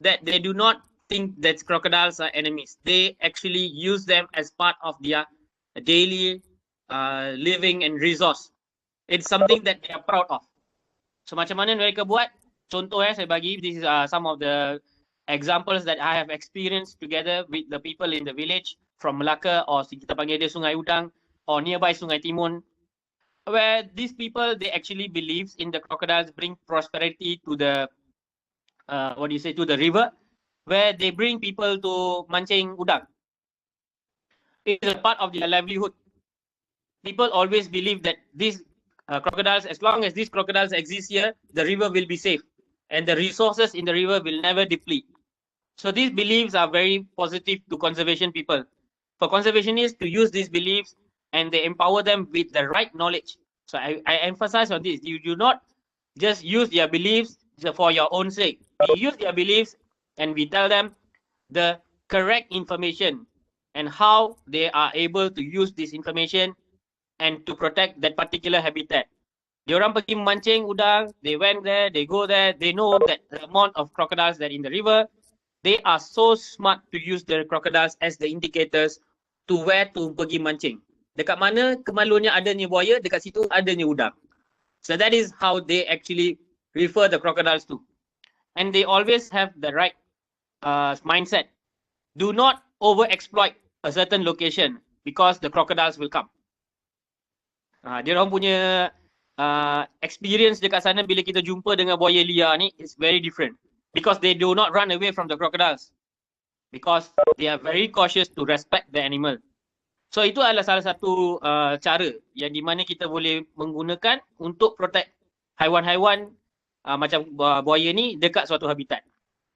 [SPEAKER 6] that they do not think that crocodiles are enemies. They actually use them as part of their daily living and resource. It's something that they are proud of. So macam mana mereka buat? Contoh saya bagi, this is some of the examples that I have experienced together with the people in the village from Melaka, or kita panggil dia Sungai Udang, or nearby Sungai Timun, where these people, they actually believes in the crocodiles bring prosperity to the to the river, where they bring people to mancing udang. It is a part of their livelihood. People always believe that these crocodiles, as long as these crocodiles exist here, the river will be safe and the resources in the river will never deplete. So these beliefs are very positive to conservation people. For conservationists to use these beliefs and they empower them with the right knowledge. So I emphasize on this. You do not just use their beliefs for your own sake. You use their beliefs and we tell them the correct information and how they are able to use this information and to protect that particular habitat. Diorang pergi memancing udang, they went there, they go there, they know that the amount of crocodiles that in the river. They are so smart to use the crocodiles as the indicators to where to pergi mancing. Dekat mana kemaluannya adanya buaya, dekat situ adanya udang. So that is how they actually refer the crocodiles to. And they always have the right mindset. Do not overexploit a certain location because the crocodiles will come. Dia orang punya experience dekat sana bila kita jumpa dengan buaya liar ni is very different because they do not run away from the crocodiles because they are very cautious to respect the animal. So itu adalah salah satu cara yang di mana kita boleh menggunakan untuk protect haiwan-haiwan macam buaya ni dekat suatu habitat.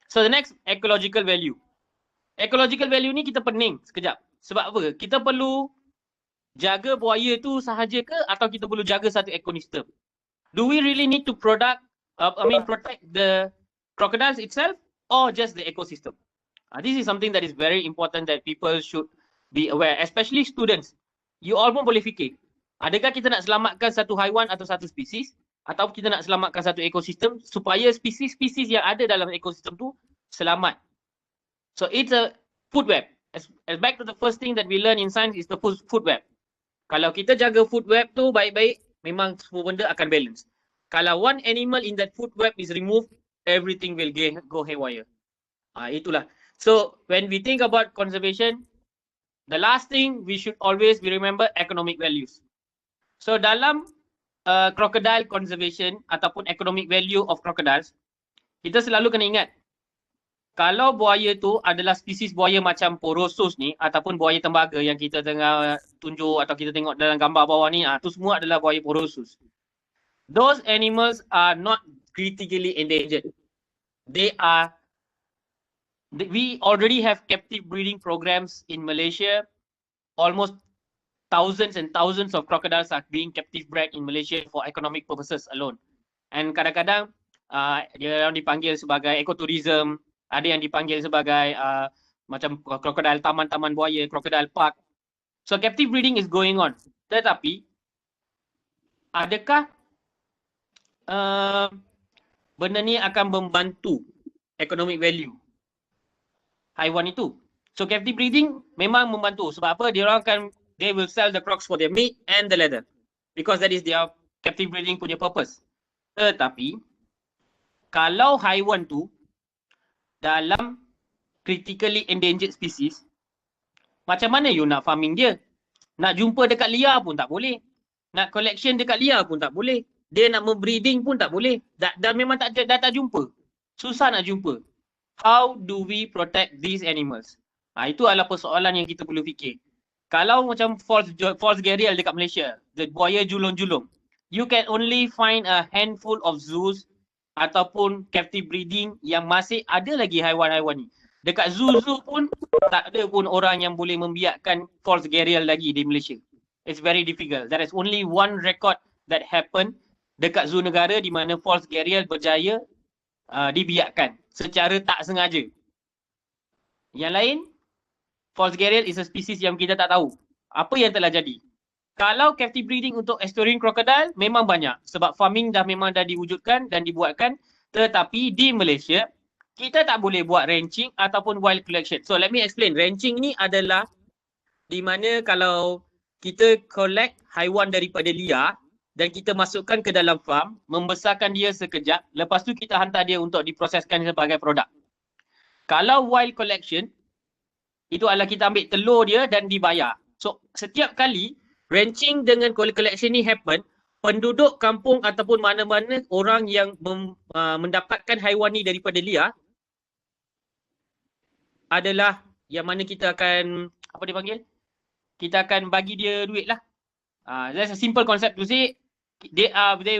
[SPEAKER 6] So the next, ecological value. Ecological value ni kita pening sekejap. Sebab apa? Kita perlu jaga buaya tu sahaja ke atau kita perlu jaga satu ekosistem? Do we really need to protect the crocodiles itself or just the ecosystem? This is something that is very important that people should be aware, especially students. You all pun boleh fikir, adakah kita nak selamatkan satu haiwan atau satu spesies atau kita nak selamatkan satu ekosistem supaya spesies-spesies yang ada dalam ekosistem tu selamat. So it's a food web. As back to the first thing that we learn in science is the food web. Kalau kita jaga food web tu baik-baik, memang semua benda akan balance. Kalau one animal in that food web is removed, everything will go haywire. Itulah. So when we think about conservation, the last thing we should always remember economic values. So dalam crocodile conservation ataupun economic value of crocodiles, kita selalu kena ingat, kalau buaya tu adalah spesies buaya macam porosus ni ataupun buaya tembaga yang kita tengah tunjuk atau kita tengok dalam gambar bawah ni, tu semua adalah buaya porosus. Those animals are not critically endangered. We already have captive breeding programs in Malaysia. Almost thousands and thousands of crocodiles are being captive bred in Malaysia for economic purposes alone. And kadang-kadang dia orang dipanggil sebagai ecotourism, ada yang dipanggil sebagai macam crocodile taman-taman buaya, crocodile park. So captive breeding is going on. Tetapi adakah benda ni akan membantu economic value haiwan itu? So captive breeding memang membantu. Sebab apa? They will sell the crocs for their meat and the leather because that is their captive breeding punya purpose. Tetapi kalau haiwan tu dalam critically endangered species, macam mana you nak farming dia? Nak jumpa dekat liar pun tak boleh. Nak collection dekat liar pun tak boleh. Dia nak membreeding pun tak boleh. Dan memang dah tak jumpa. Susah nak jumpa. How do we protect these animals? Itu adalah persoalan yang kita perlu fikir. Kalau macam false gharial dekat Malaysia, the buaya julung-julung, you can only find a handful of zoos ataupun captive breeding yang masih ada lagi haiwan-haiwan ni. Dekat zoo pun tak ada pun orang yang boleh membiarkan false gharial lagi di Malaysia. It's very difficult. There is only one record that happened dekat zoo negara di mana false gharial berjaya dibiarkan secara tak sengaja. Yang lain, false gharial is a species yang kita tak tahu apa yang telah jadi. Kalau captive breeding untuk Estuarine Crocodile memang banyak sebab farming memang dah diwujudkan dan dibuatkan, tetapi di Malaysia kita tak boleh buat ranching ataupun wild collection. So let me explain. Ranching ni adalah di mana kalau kita collect haiwan daripada liar dan kita masukkan ke dalam farm, membesarkan dia sekejap, lepas tu kita hantar dia untuk diproseskan sebagai produk. Kalau wild collection, itu adalah kita ambil telur dia dan dibayar. So setiap kali ranching dengan collection ni happen, penduduk kampung ataupun mana-mana orang yang mendapatkan haiwan ni daripada liar adalah yang mana kita akan, apa dia panggil? Kita akan bagi dia duit lah. That's a simple concept to say.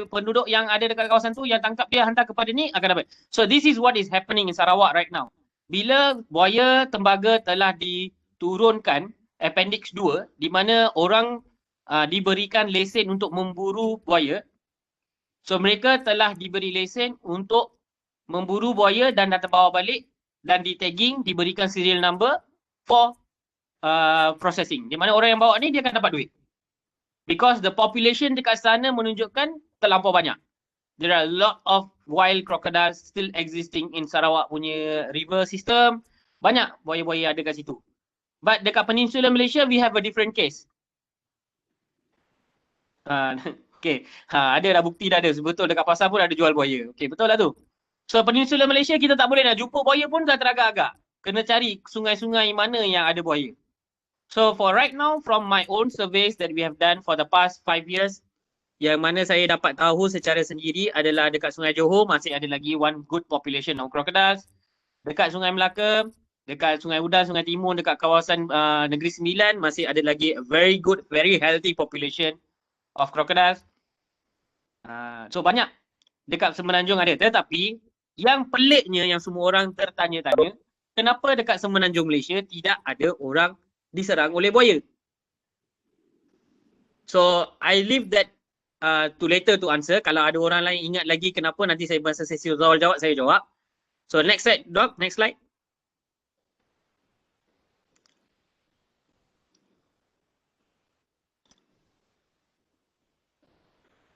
[SPEAKER 6] Penduduk yang ada dekat kawasan tu yang tangkap dia hantar kepada ni akan dapat. So this is what is happening in Sarawak right now. Bila buaya tembaga telah diturunkan Appendix 2 di mana orang diberikan lesen untuk memburu buaya. So mereka telah diberi lesen untuk memburu buaya dan datang bawa balik dan di tagging, diberikan serial number for processing. Di mana orang yang bawa ni dia akan dapat duit. Because the population dekat sana menunjukkan terlampau banyak. There are a lot of wild crocodiles still existing in Sarawak punya river system. Banyak buaya-buaya ada kat situ. But dekat Peninsula Malaysia, we have a different case. Okay, ada dah bukti dah ada. Betul dekat pasar pun ada jual buaya. Okay, betul lah tu. So Peninsula Malaysia kita tak boleh nak jumpa buaya pun dah teragak-agak. Kena cari sungai-sungai mana yang ada buaya. So for right now, from my own surveys that we have done for the past 5 years, yang mana saya dapat tahu secara sendiri adalah dekat Sungai Johor masih ada lagi one good population of crocodiles. Dekat Sungai Melaka, dekat Sungai Udan, Sungai Timur, dekat kawasan Negeri Sembilan masih ada lagi a very good, very healthy population of crocodiles. So banyak dekat Semenanjung ada. Tetapi yang peliknya yang semua orang tertanya-tanya, kenapa dekat Semenanjung Malaysia tidak ada orang diserang oleh buaya? So I leave that to later to answer. Kalau ada orang lain ingat lagi kenapa, nanti saya masa sesi soal jawab saya jawab. So next slide, Doc, next slide.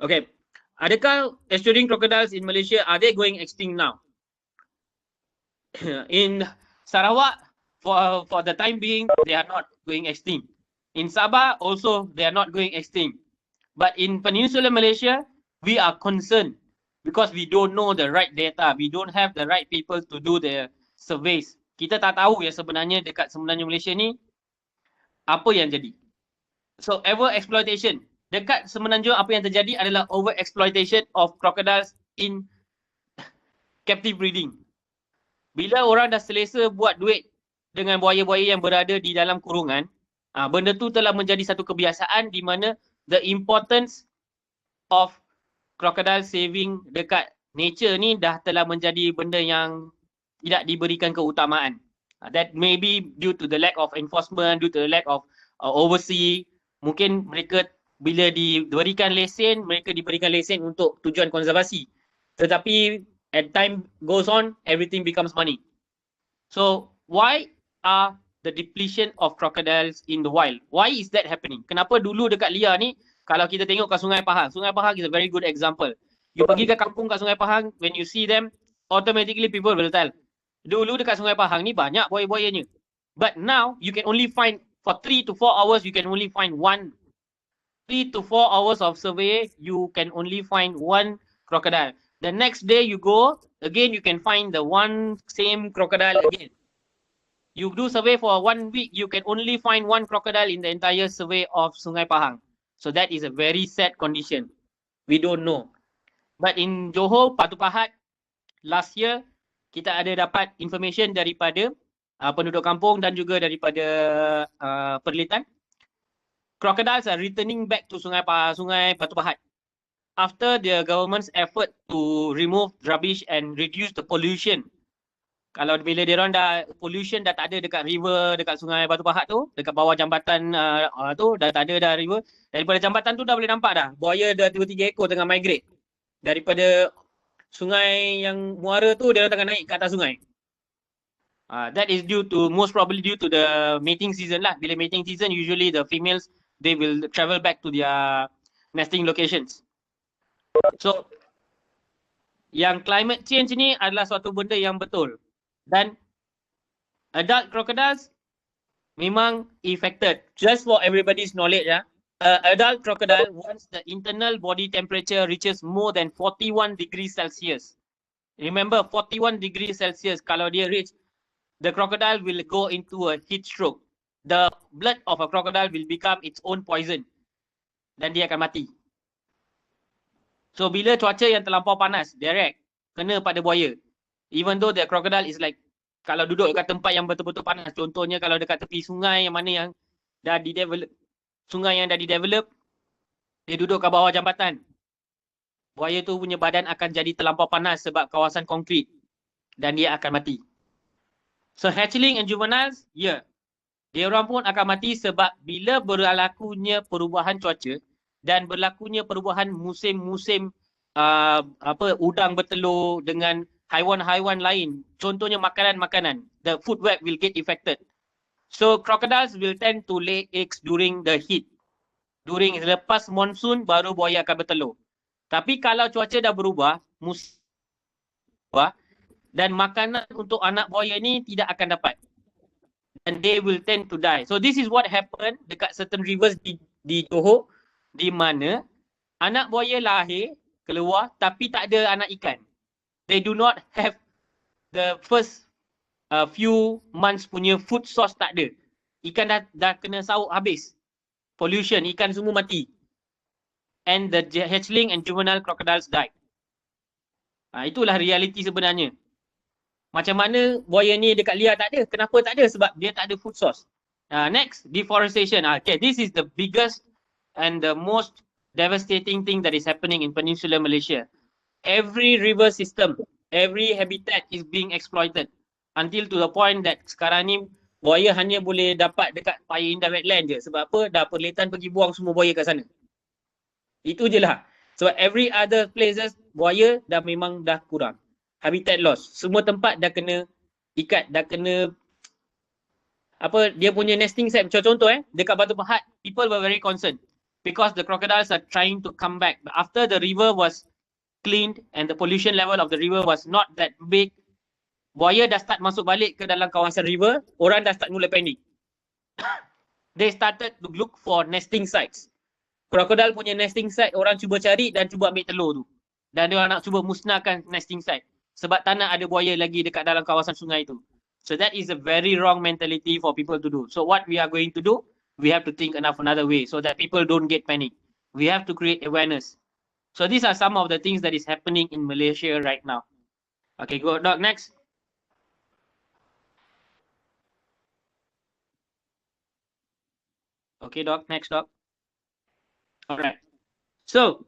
[SPEAKER 6] Okay, adakah estuarine crocodiles in Malaysia, are they going extinct now? In Sarawak, for the time being, they are not going extinct. In Sabah also, they are not going extinct. But in Peninsula Malaysia, we are concerned because we don't know the right data. We don't have the right people to do the surveys. Kita tak tahu ya sebenarnya dekat Semenanjung Malaysia ni apa yang jadi. So overexploitation. Dekat Semenanjung apa yang terjadi adalah overexploitation of crocodiles in captive breeding. Bila orang dah selesa buat duit dengan buaya-buaya yang berada di dalam kurungan, benda tu telah menjadi satu kebiasaan di mana the importance of crocodile saving dekat nature ni dah telah menjadi benda yang tidak diberikan keutamaan. That may be due to the lack of enforcement, due to the lack of oversee. Mungkin mereka bila diberikan lesen, mereka diberikan lesen untuk tujuan konservasi. Tetapi as time goes on, everything becomes money. So why are the depletion of crocodiles in the wild? Why is that happening? Kenapa dulu dekat liar ni, kalau kita tengok kat Sungai Pahang is a very good example. You pergi ke kampung kat Sungai Pahang, when you see them, automatically people will tell. Dulu dekat Sungai Pahang ni banyak buaya-buayanya. But now, you can only find, for 3 to 4 hours, you can only find 3 to 4 hours of survey, you can only find one crocodile. The next day you go, again you can find the one same crocodile again. You do survey for 1 week, you can only find one crocodile in the entire survey of Sungai Pahang. So that is a very sad condition. We don't know. But in Johor, Batu Pahat, last year, kita ada dapat information daripada penduduk kampung dan juga daripada perlitan. Crocodiles are returning back to Sungai Batu Pahat after the government's effort to remove rubbish and reduce the pollution. Kalau bila dia orang dah pollution dah tak ada dekat river, dekat Sungai Batu Pahat tu, dekat bawah jambatan tu dah tak ada dah river. Daripada jambatan tu dah boleh nampak dah buaya dah 2-3 ekor tengah migrate daripada sungai yang muara tu, dia orang tengah naik ke atas sungai. That is most probably due to the mating season lah. Bila mating season, usually the females they will travel back to their nesting locations. So yang climate change ni adalah suatu benda yang betul. Dan adult crocodiles memang affected. Just for everybody's knowledge, adult crocodile, once the internal body temperature reaches more than 41 degrees Celsius. Remember, 41 degrees Celsius, kalau dia reach, the crocodile will go into a heat stroke. The blood of a crocodile will become its own poison. Dan dia akan mati. So bila cuaca yang terlampau panas, direct, kena pada buaya. Even though the crocodile is like, kalau duduk dekat tempat yang betul-betul panas, contohnya kalau dekat tepi sungai yang mana yang dah di-develop, sungai yang dah di-develop, dia duduk kat bawah jambatan. Buaya tu punya badan akan jadi terlampau panas sebab kawasan konkrit. Dan dia akan mati. So hatchling and juveniles, dia orang pun akan mati sebab bila berlakunya perubahan cuaca dan berlakunya perubahan musim-musim udang bertelur dengan haiwan-haiwan lain. Contohnya makanan-makanan. The food web will get affected. So crocodiles will tend to lay eggs during the heat. Lepas monsoon baru buaya akan bertelur. Tapi kalau cuaca dah berubah, musim berubah, dan makanan untuk anak buaya ni tidak akan dapat. And they will tend to die. So this is what happened dekat certain rivers di Johor, di mana anak buaya lahir, keluar, tapi tak ada anak ikan. They do not have the first few months punya food source, tak ada. Ikan dah kena sauk habis. Pollution, ikan semua mati. And the hatchling and juvenile crocodiles died. Itulah realiti sebenarnya. Macam mana buaya ni dekat liar tak ada? Kenapa tak ada? Sebab dia tak ada food source. Next, deforestation. Okay, this is the biggest and the most devastating thing that is happening in Peninsular Malaysia. Every river system, every habitat is being exploited until to the point that sekarang ni buaya hanya boleh dapat dekat Paya Indah wetland je. Sebab apa? Dah perletan pergi buang semua buaya kat sana. Itu je lah. Sebab every other places buaya memang dah kurang. Habitat loss. Semua tempat dah kena ikat, dah kena dia punya nesting site. Macam contoh dekat Batu Pahat, people were very concerned because the crocodiles are trying to come back. But after the river was cleaned and the pollution level of the river was not that big, buaya dah start masuk balik ke dalam kawasan river, orang dah start mula panik. They started to look for nesting sites. Crocodile punya nesting site, orang cuba cari dan cuba ambil telur tu. Dan dia nak cuba musnahkan nesting site. Sebab tak nak ada buaya lagi dekat dalam kawasan sungai itu. So that is a very wrong mentality for people to do. So what we are going to do, we have to think another way so that people don't get panic. We have to create awareness. So these are some of the things that is happening in Malaysia right now. Okay, go Doc, next. Okay, Doc, next Doc. Alright. So,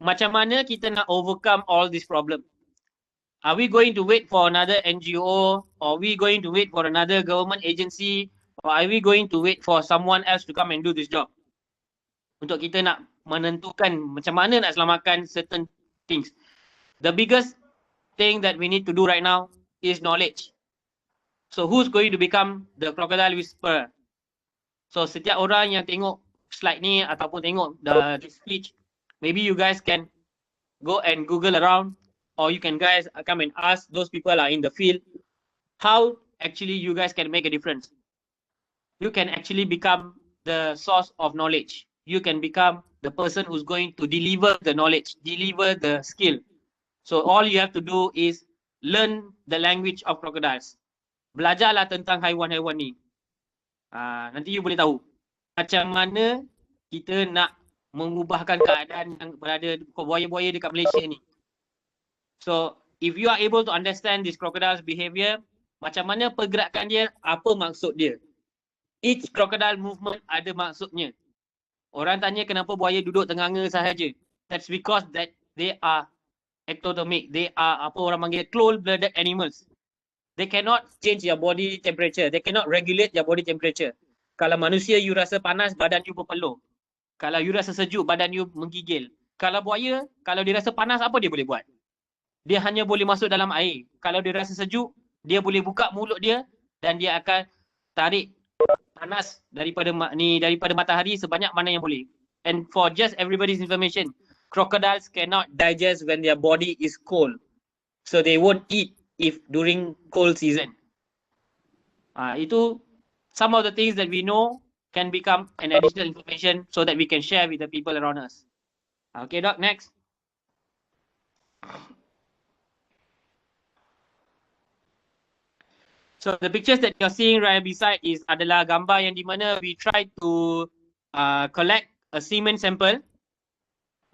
[SPEAKER 6] macam mana kita nak overcome all this problem? Are we going to wait for another NGO? Or are we going to wait for another government agency? Or are we going to wait for someone else to come and do this job? Untuk kita nak menentukan macam mana nak selamatkan certain things. The biggest thing that we need to do right now is knowledge. So who's going to become the crocodile whisperer? So setiap orang yang tengok slide ni ataupun tengok the speech, maybe you guys can go and Google around, or you can guys come and ask those people are in the field how actually you guys can make a difference. You can actually become the source of knowledge. You can become the person who's going to deliver the knowledge, deliver the skill. So all you have to do is learn the language of crocodiles. Belajarlah tentang haiwan-haiwan ni. Nanti you boleh tahu macam mana kita nak mengubahkan keadaan yang berada buaya-buaya dekat Malaysia ni. So if you are able to understand this crocodile's behavior, macam mana pergerakan dia, apa maksud dia. Each crocodile movement ada maksudnya. Orang tanya kenapa buaya duduk tenganga sahaja. That's because that they are ectodermic. They are apa orang panggil cold-blooded animals. They cannot change their body temperature. They cannot regulate their body temperature. Kalau manusia you rasa panas, badan you berpeluh. Kalau you rasa sejuk, badan you menggigil. Kalau buaya, kalau dia rasa panas, apa dia boleh buat? Dia hanya boleh masuk dalam air. Kalau dia rasa sejuk, dia boleh buka mulut dia dan dia akan tarik panas daripada matahari sebanyak mana yang boleh. And for just everybody's information, crocodiles cannot digest when their body is cold. So they won't eat if during cold season. Itu some of the things that we know can become an additional information so that we can share with the people around us. Okay, Doc, next. So the pictures that you're seeing right beside adalah gambar yang di mana we try to collect a semen sample.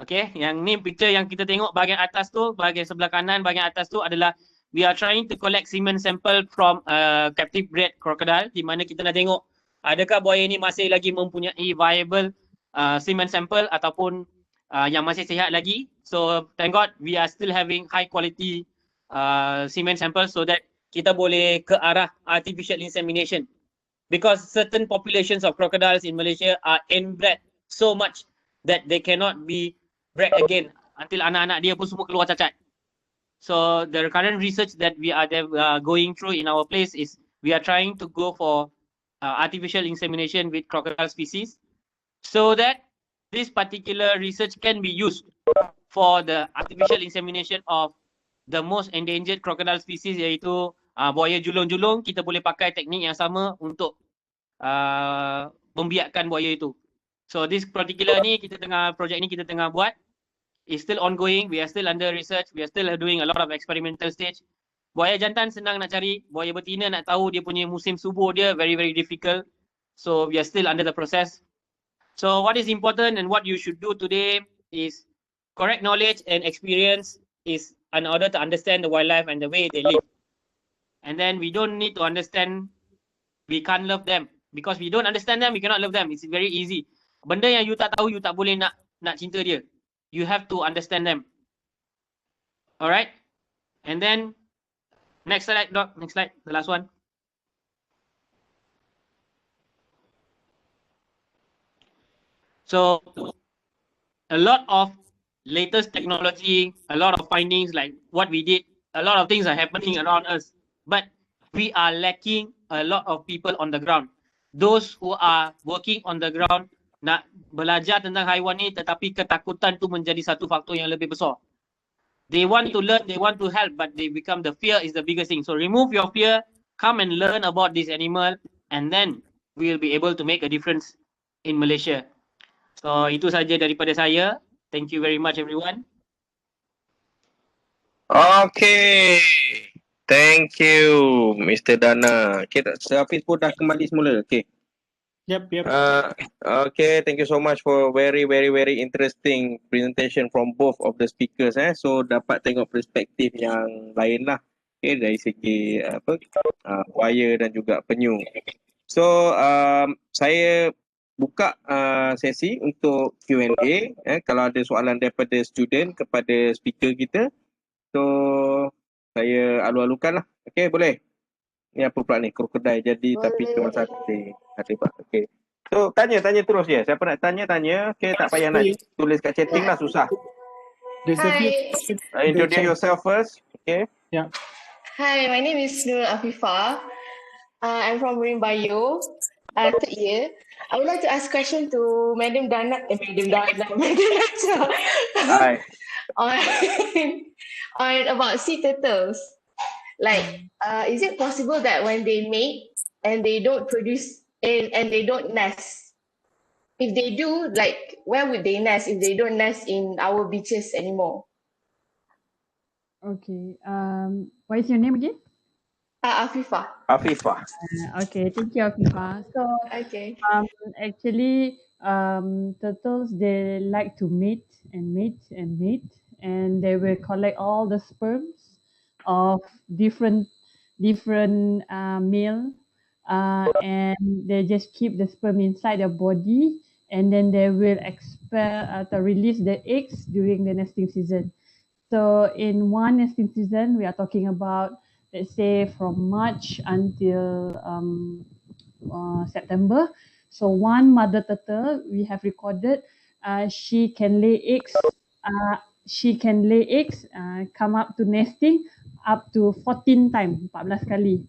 [SPEAKER 6] Okay, yang ni picture yang kita tengok bahagian atas tu, bahagian sebelah kanan, bahagian atas tu adalah we are trying to collect semen sample from a captive bred crocodile, di mana kita nak tengok adakah buaya ni masih lagi mempunyai viable semen sample ataupun yang masih sihat lagi. So thank God we are still having high quality semen sample so that kita boleh ke arah artificial insemination. Because certain populations of crocodiles in Malaysia are inbred so much that they cannot be bred again until anak-anak dia pun semua keluar cacat. So the current research that we are going through in our place is we are trying to go for artificial insemination with crocodile species, so that this particular research can be used for the artificial insemination of the most endangered crocodile species, iaitu buaya julung-julung. Kita boleh pakai teknik yang sama untuk membiakkan buaya itu. So this particular ni projek ni kita tengah buat, is still ongoing. We are still under research. We are still doing a lot of experimental stage. Buaya jantan senang nak cari, buaya betina nak tahu dia punya musim subur dia very difficult. So we are still under the process. So what is important and what you should do today is correct knowledge and experience is in order to understand the wildlife and the way they live. And then we don't need to understand, we can't love them. Because we don't understand them, we cannot love them. It's very easy. Benda yang you tak tahu, you tak boleh nak cinta dia. You have to understand them. Alright? And then, next slide, Doc. Next slide, the last one. So, a lot of latest technology, a lot of findings like what we did, a lot of things are happening around us. But we are lacking a lot of people on the ground. Those who are working on the ground nak belajar tentang haiwan ni, tetapi ketakutan tu menjadi satu faktor yang lebih besar. They want to learn, they want to help, but they become the fear is the biggest thing. So remove your fear, come and learn about this animal, and then we will be able to make a difference in Malaysia. So itu saja daripada saya. Thank you very much everyone.
[SPEAKER 1] Okay. Thank you, Mr. Dana. Okay, Hafiz pun dah kembali semula. Okay.
[SPEAKER 2] Yep.
[SPEAKER 1] Okay, thank you so much for very interesting presentation from both of the speakers. So dapat tengok perspektif yang lain lah. Okay, dari segi buaya dan juga penyu. So saya buka sesi untuk Q&A. Kalau ada soalan daripada student kepada speaker kita, so saya alu-alukan lah. Okay, boleh? Ni apa pula ni? Crocodile jadi tapi cuma satu. Ada pak. Okay. So tanya terus je. Siapa nak tanya. Okay, tak payah nak tulis kat chatting lah, susah.
[SPEAKER 5] Hi.
[SPEAKER 1] Introduce yourself first. Okay.
[SPEAKER 2] Yeah.
[SPEAKER 5] Hi, my name is Noor Azariyah. I'm from Marine Bio, third year. I would like to ask question to Madam Dana, Madam Nacha.
[SPEAKER 1] Hi.
[SPEAKER 5] on about sea turtles. Like, is it possible that when they mate and they don't produce and they don't nest, if they do, like, where would they nest if they don't nest in our beaches anymore?
[SPEAKER 3] Okay. What is your name again?
[SPEAKER 5] Afifah.
[SPEAKER 3] Okay, thank you, Afifah. So,
[SPEAKER 5] Okay.
[SPEAKER 3] actually, turtles, they like to mate, and they will collect all the sperms of different male, and they just keep the sperm inside their body, and then they will expel to release the eggs during the nesting season. So in one nesting season, we are talking about, let's say, from March until September. So one mother turtle we have recorded, she can lay eggs. Come up to nesting up to 14 times, 14 kali.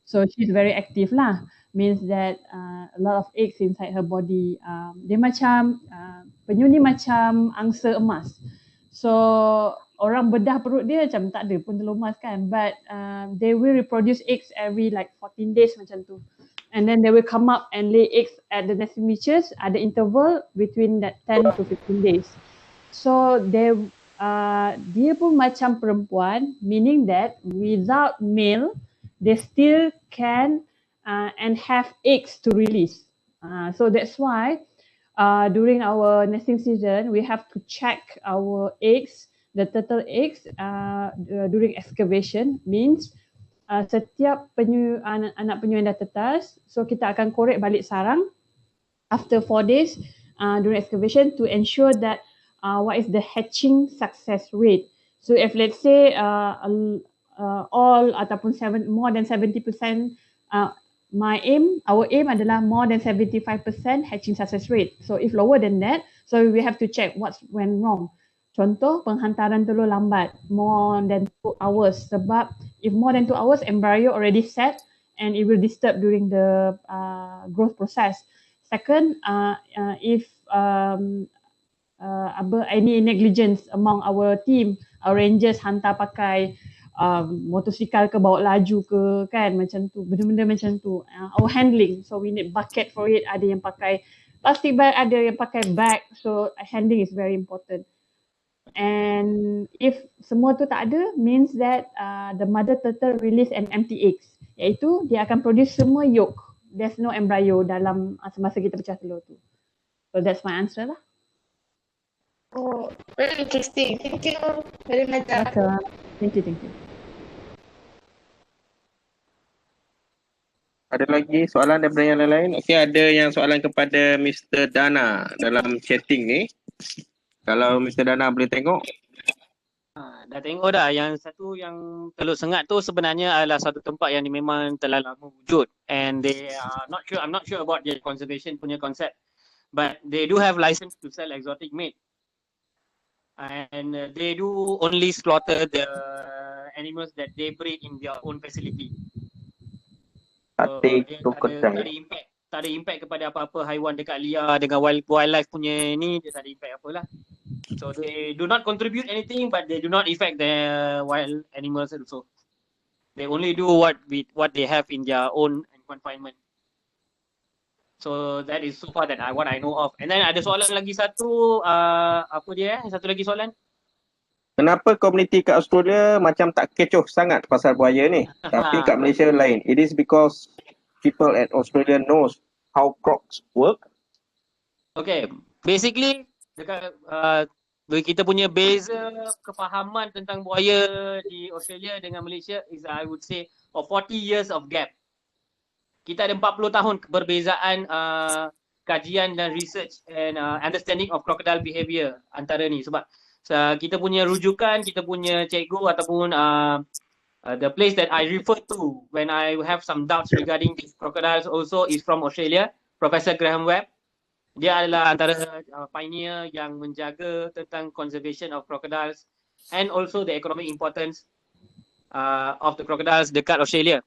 [SPEAKER 3] So she's very active lah. Means that a lot of eggs inside her body. Dia macam penyu ni macam angsa emas. So orang bedah perut dia macam tak ada pun telur emas kan. But they will reproduce eggs every like 14 days macam tu. And then they will come up and lay eggs at the nesting beaches. Ada interval between that 10 to 15 days. So dia pun macam perempuan, meaning that without male, they still can and have eggs to release. So that's why during our nesting season, we have to check our eggs, the turtle eggs during excavation. Means setiap anak penyu yang dah tetas, so kita akan korek balik sarang after 4 days during excavation to ensure that what is the hatching success rate. So if let's say all ataupun more than 70%, our aim adalah more than 75% hatching success rate. So if lower than that, so we have to check what's went wrong. Contoh, penghantaran telur lambat, more than 2 hours. Sebab if more than 2 hours, embryo already set and it will disturb during the growth process. Second, if any negligence among our team, our rangers hantar pakai motosikal ke, bawa laju ke, kan, macam tu, benda-benda macam tu. Our handling, so we need bucket for it, ada yang pakai plastic bag, ada yang pakai bag, so handling is very important. And if semua tu tak ada, means that the mother turtle release an empty eggs, iaitu dia akan produce semua yolk. There's no embryo dalam semasa kita pecah telur tu. So that's my answer lah.
[SPEAKER 5] Oh, very interesting. Thank you very much.
[SPEAKER 3] Thank you.
[SPEAKER 1] Ada lagi soalan daripada yang lain-lain? Okey, ada yang soalan kepada Mr. Dana dalam chatting ni. Kalau Mr. Dana boleh tengok.
[SPEAKER 6] Dah tengok dah, yang satu yang Teluk Sengat tu sebenarnya adalah satu tempat yang memang telah lama wujud, and they are not sure, I'm not sure about their conservation punya konsep, but they do have license to sell exotic meat, and they do only slaughter the animals that they breed in their own facility.
[SPEAKER 1] Sate
[SPEAKER 6] Dia
[SPEAKER 1] Crocodile.
[SPEAKER 6] tak ada impact kepada apa-apa haiwan dekat liar dengan wildlife punya ni, dia tak ada impact apalah. So they do not contribute anything, but they do not affect the wild animals also. They only do what they have in their own confinement. So that is so far that what I know of. And then ada soalan lagi satu, apa dia? Satu lagi soalan.
[SPEAKER 1] Kenapa komuniti kat Australia macam tak kecoh sangat pasal buaya ni? Tapi kat Malaysia lain. It is because people at Australia knows how crocs work.
[SPEAKER 6] Okay, basically dekat kita punya beza kefahaman tentang buaya di Australia dengan Malaysia is, I would say, of 40 years of gap. Kita ada 40 tahun perbezaan kajian dan research and understanding of crocodile behavior antara ni. Sebab kita punya rujukan, kita punya cikgu ataupun the place that I refer to when I have some doubts regarding these crocodiles also is from Australia, Professor Graham Webb. Dia adalah antara pioneer yang menjaga tentang conservation of crocodiles and also the economic importance of the crocodiles dekat Australia.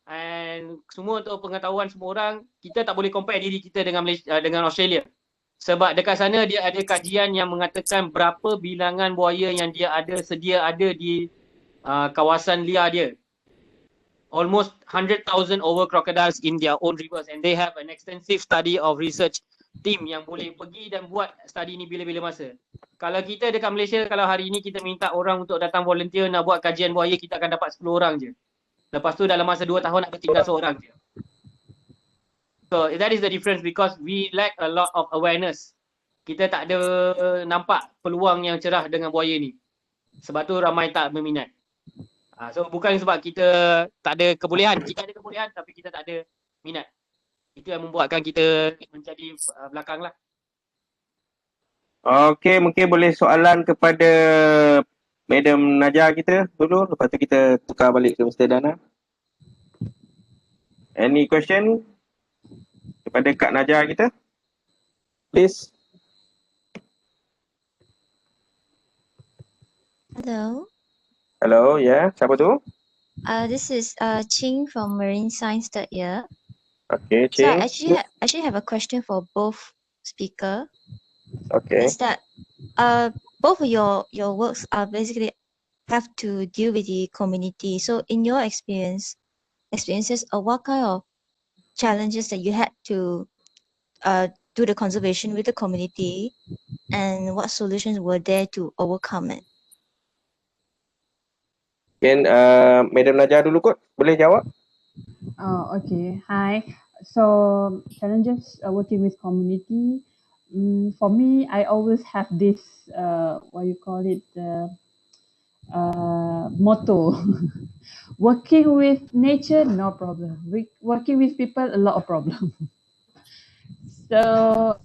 [SPEAKER 6] And semua untuk pengetahuan semua orang, kita tak boleh compare diri kita dengan Malaysia, dengan Australia. Sebab dekat sana dia ada kajian yang mengatakan berapa bilangan buaya yang sedia ada di kawasan liar dia. Almost 100,000 over crocodiles in their own rivers, and they have an extensive study of research team yang boleh pergi dan buat study ni bila-bila masa. Kalau kita dekat Malaysia, kalau hari ini kita minta orang untuk datang volunteer nak buat kajian buaya, kita akan dapat 10 orang je. Lepas tu dalam masa 2 tahun nak tinggal seorang je. So that is the difference, because we lack a lot of awareness. Kita tak ada nampak peluang yang cerah dengan buaya ni. Sebab tu ramai tak berminat. So bukan sebab kita tak ada kebolehan. Kita ada kebolehan tapi kita tak ada minat. Itu yang membuatkan kita menjadi belakang lah.
[SPEAKER 1] Okey, mungkin boleh soalan kepada Madam Najah kita dulu. Lepas tu kita tukar balik ke Mr. Dana. Any question kepada Kak Najah kita? Please.
[SPEAKER 7] Hello.
[SPEAKER 1] Hello, yeah. Siapa tu?
[SPEAKER 7] This is Ching from Marine Science third year.
[SPEAKER 1] Okay,
[SPEAKER 7] So I
[SPEAKER 1] Ching.
[SPEAKER 7] actually have a question for both speaker.
[SPEAKER 1] Okay.
[SPEAKER 7] Is that both of your works are basically have to deal with the community. So in your experiences, what kind of challenges that you had to do the conservation with the community, and what solutions were there to overcome it?
[SPEAKER 1] Can Madam Najah dulu kot. Boleh jawab?
[SPEAKER 3] Oh, okay. Hi. So challenges working with community. For me, I always have this what you call it, motto. Working with nature, no problem. Working with people, a lot of problem. So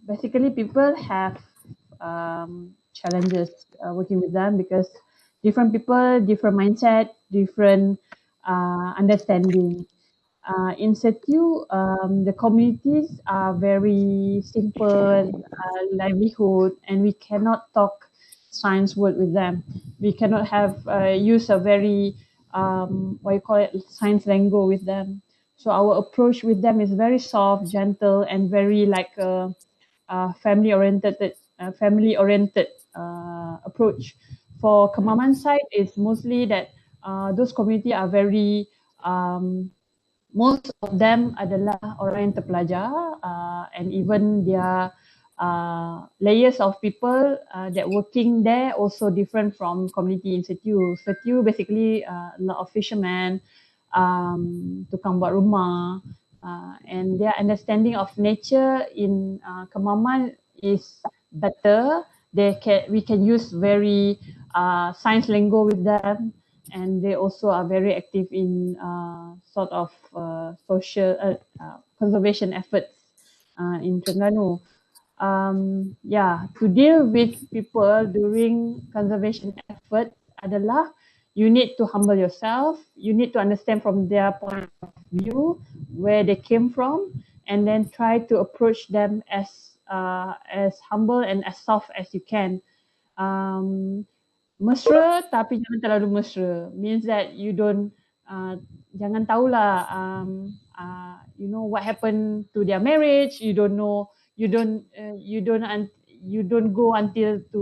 [SPEAKER 3] basically, people have challenges working with them because different people, different mindset, different understanding. In situ, the communities are very simple livelihood, and we cannot talk science word with them. We cannot have use a very what you call it, science lingo with them. So our approach with them is very soft, gentle, and very like family oriented approach. For Kemaman side, it's mostly that those community are very most of them adalah orang yang terpelajar, and even their layers of people that working there also different from community in situ. Situ basically a lot of fishermen, tukang buat rumah, and their understanding of nature in Kemaman is better. We can use very science lingo with them, and they also are very active in sort of social conservation efforts in Terengganu. To deal with people during conservation efforts adalah you need to humble yourself. You need to understand from their point of view where they came from, and then try to approach them as humble and as soft as you can. Mesra tapi jangan terlalu mesra. Means that you don't jangan tahulah you know what happened to their marriage. You don't know. You don't go until to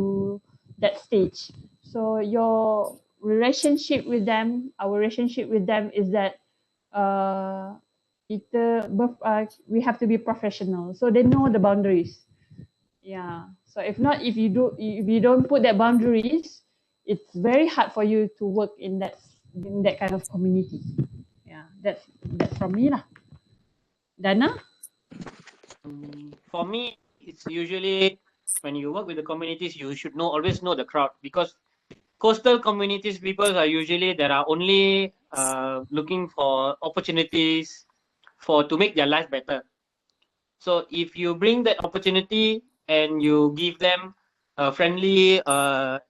[SPEAKER 3] that stage. So your relationship with them, our relationship with them is that we have to be professional. So they know the boundaries. Yeah. So if you don't put that boundaries, it's very hard for you to work in that kind of community. Yeah, that's from me lah. Dana?
[SPEAKER 6] For me, it's usually when you work with the communities, you should always know the crowd, because coastal communities people are usually there are only looking for opportunities to make their life better. So if you bring that opportunity and you give them a friendly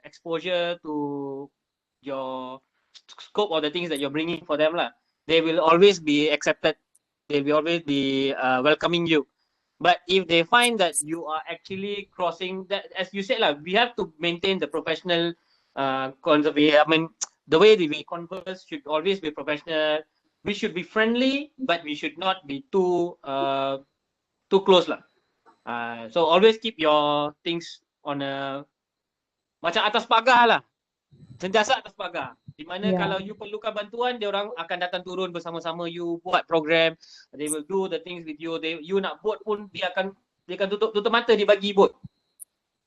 [SPEAKER 6] exposure to your scope of the things that you're bringing for them, they will always be accepted. They will always be welcoming you. But if they find that you are actually crossing that, as you said, we have to maintain the professional conservation. I mean, the way that we converse should always be professional. We should be friendly, but we should not be too close lah. So always keep your things on a macam atas pagar lah. Sentiasa atas pagar. Di mana kalau you perlukan bantuan, dia orang akan datang turun bersama-sama you buat program. They will do the things with you. You nak boat pun dia akan tutup mata dia bagi boat.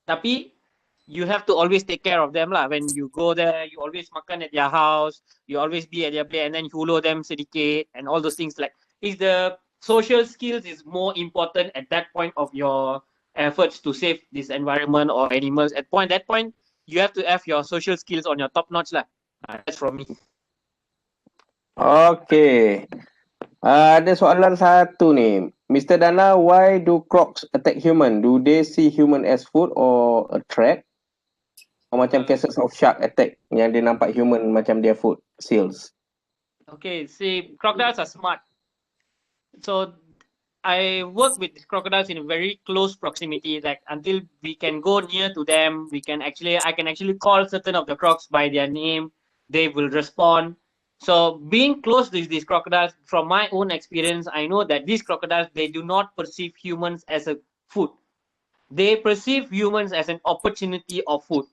[SPEAKER 6] Tapi you have to always take care of them lah. When you go there, you always makan at their house. You always be at their place, and then you follow them sedikit and all those things. Like, is the social skills is more important at that point of your efforts to save this environment or animals. At that point, you have to have your social skills on your top notch lah. That's from me.
[SPEAKER 1] Okay. Ada soalan satu ni. Mr. Dana, why do crocs attack human? Do they see human as food or a threat? Or macam cases of shark attack yang dia nampak human macam dia food, seals.
[SPEAKER 6] Okay, see, crocodiles are smart. So I work with crocodiles in a very close proximity. Like until we can go near to them, I can actually call certain of the crocs by their name. They will respond. So being close to these crocodiles, from my own experience, I know that these crocodiles, they do not perceive humans as a food. They perceive humans as an opportunity of food.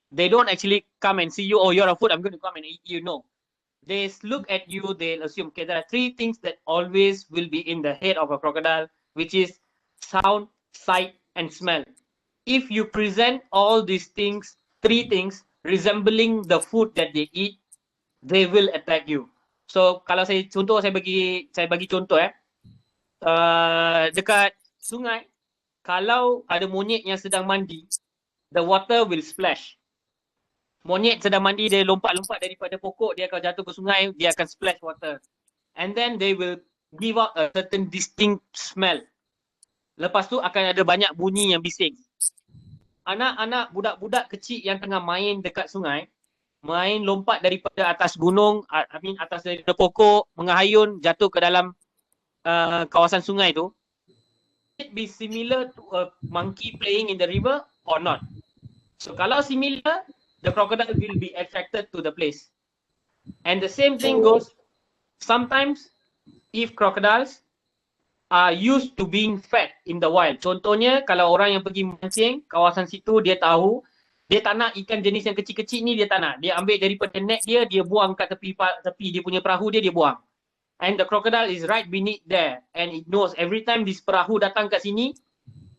[SPEAKER 6] They don't actually come and see you, oh, you're a food, I'm going to come and eat you. No. They look at you, they'll assume, okay, there are three things that always will be in the head of a crocodile, which is sound, sight, and smell. If you present all these things, three things, resembling the food that they eat, they will attack you. So, kalau saya bagi contoh dekat sungai, kalau ada monyet yang sedang mandi, the water will splash. Monyet sedang mandi, dia lompat-lompat daripada pokok, dia akan jatuh ke sungai, dia akan splash water. And then they will give out a certain distinct smell. Lepas tu akan ada banyak bunyi yang bising. Anak-anak, budak-budak kecil yang tengah main dekat sungai, main lompat daripada atas gunung, atas daripada pokok, mengahayun, jatuh ke dalam kawasan sungai tu, it be similar to a monkey playing in the river or not? So kalau similar, the crocodile will be attracted to the place. And the same thing goes, sometimes if crocodiles are used to being fed in the wild. Contohnya kalau orang yang pergi mancing kawasan situ, dia tahu dia tak nak ikan jenis yang kecil-kecil ni, dia tak nak. Dia ambil daripada net dia buang kat tepi dia punya perahu dia buang. And the crocodile is right beneath there and it knows every time this perahu datang kat sini,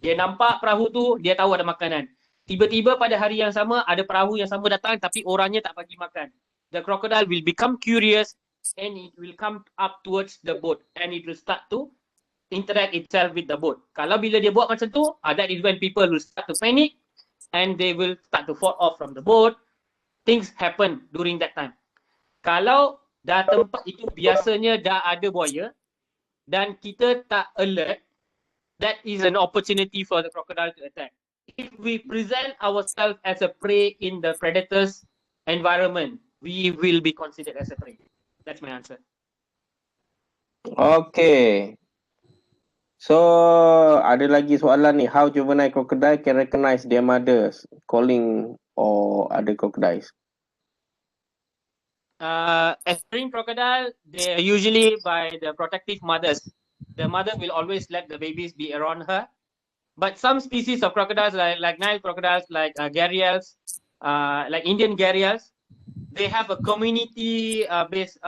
[SPEAKER 6] dia nampak perahu tu, dia tahu ada makanan. Tiba-tiba pada hari yang sama ada perahu yang sama datang tapi orangnya tak bagi makan. The crocodile will become curious and it will come up towards the boat and it will start to interact itself with the boat. Kalau bila dia buat macam tu, that is when people will start to panic and they will start to fall off from the boat. Things happen during that time. Kalau dah tempat itu biasanya dah ada buaya dan kita tak alert, that is an opportunity for the crocodile to attack. If we present ourselves as a prey in the predator's environment, we will be considered as a prey. That's my answer.
[SPEAKER 1] Okay. So, ada lagi soalan ni. How juvenile crocodile can recognize their mothers calling or other crocodiles?
[SPEAKER 6] Estuarine crocodile, they are usually by the protective mothers. The mother will always let the babies be around her. But some species of crocodiles, like Nile crocodiles, like gharials, like Indian gharials, they have a community-based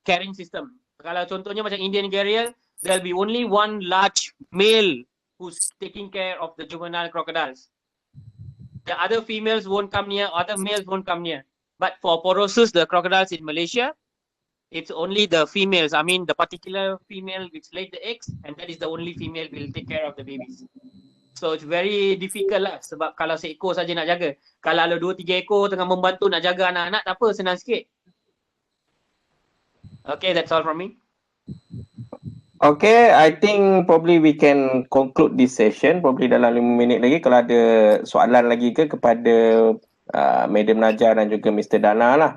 [SPEAKER 6] caring system. Kalau contohnya macam Indian gharial, there'll be only one large male who's taking care of the juvenile crocodiles. The other females won't come near, other males won't come near. But for porosus, the crocodiles in Malaysia, it's only the females. I mean, the particular female which laid the eggs, and that is the only female will take care of the babies. So it's very difficult lah. Sebab kalau seekor saja nak jaga. Kalau ada 2-3 ekor tengah membantu nak jaga anak-anak, tak apa, senang sikit. Okay, that's all from me.
[SPEAKER 1] Okay, I think probably we can conclude this session. Probably dalam 5 minit lagi. Kalau ada soalan lagi kepada Madam Najah dan juga Mr. Dana lah.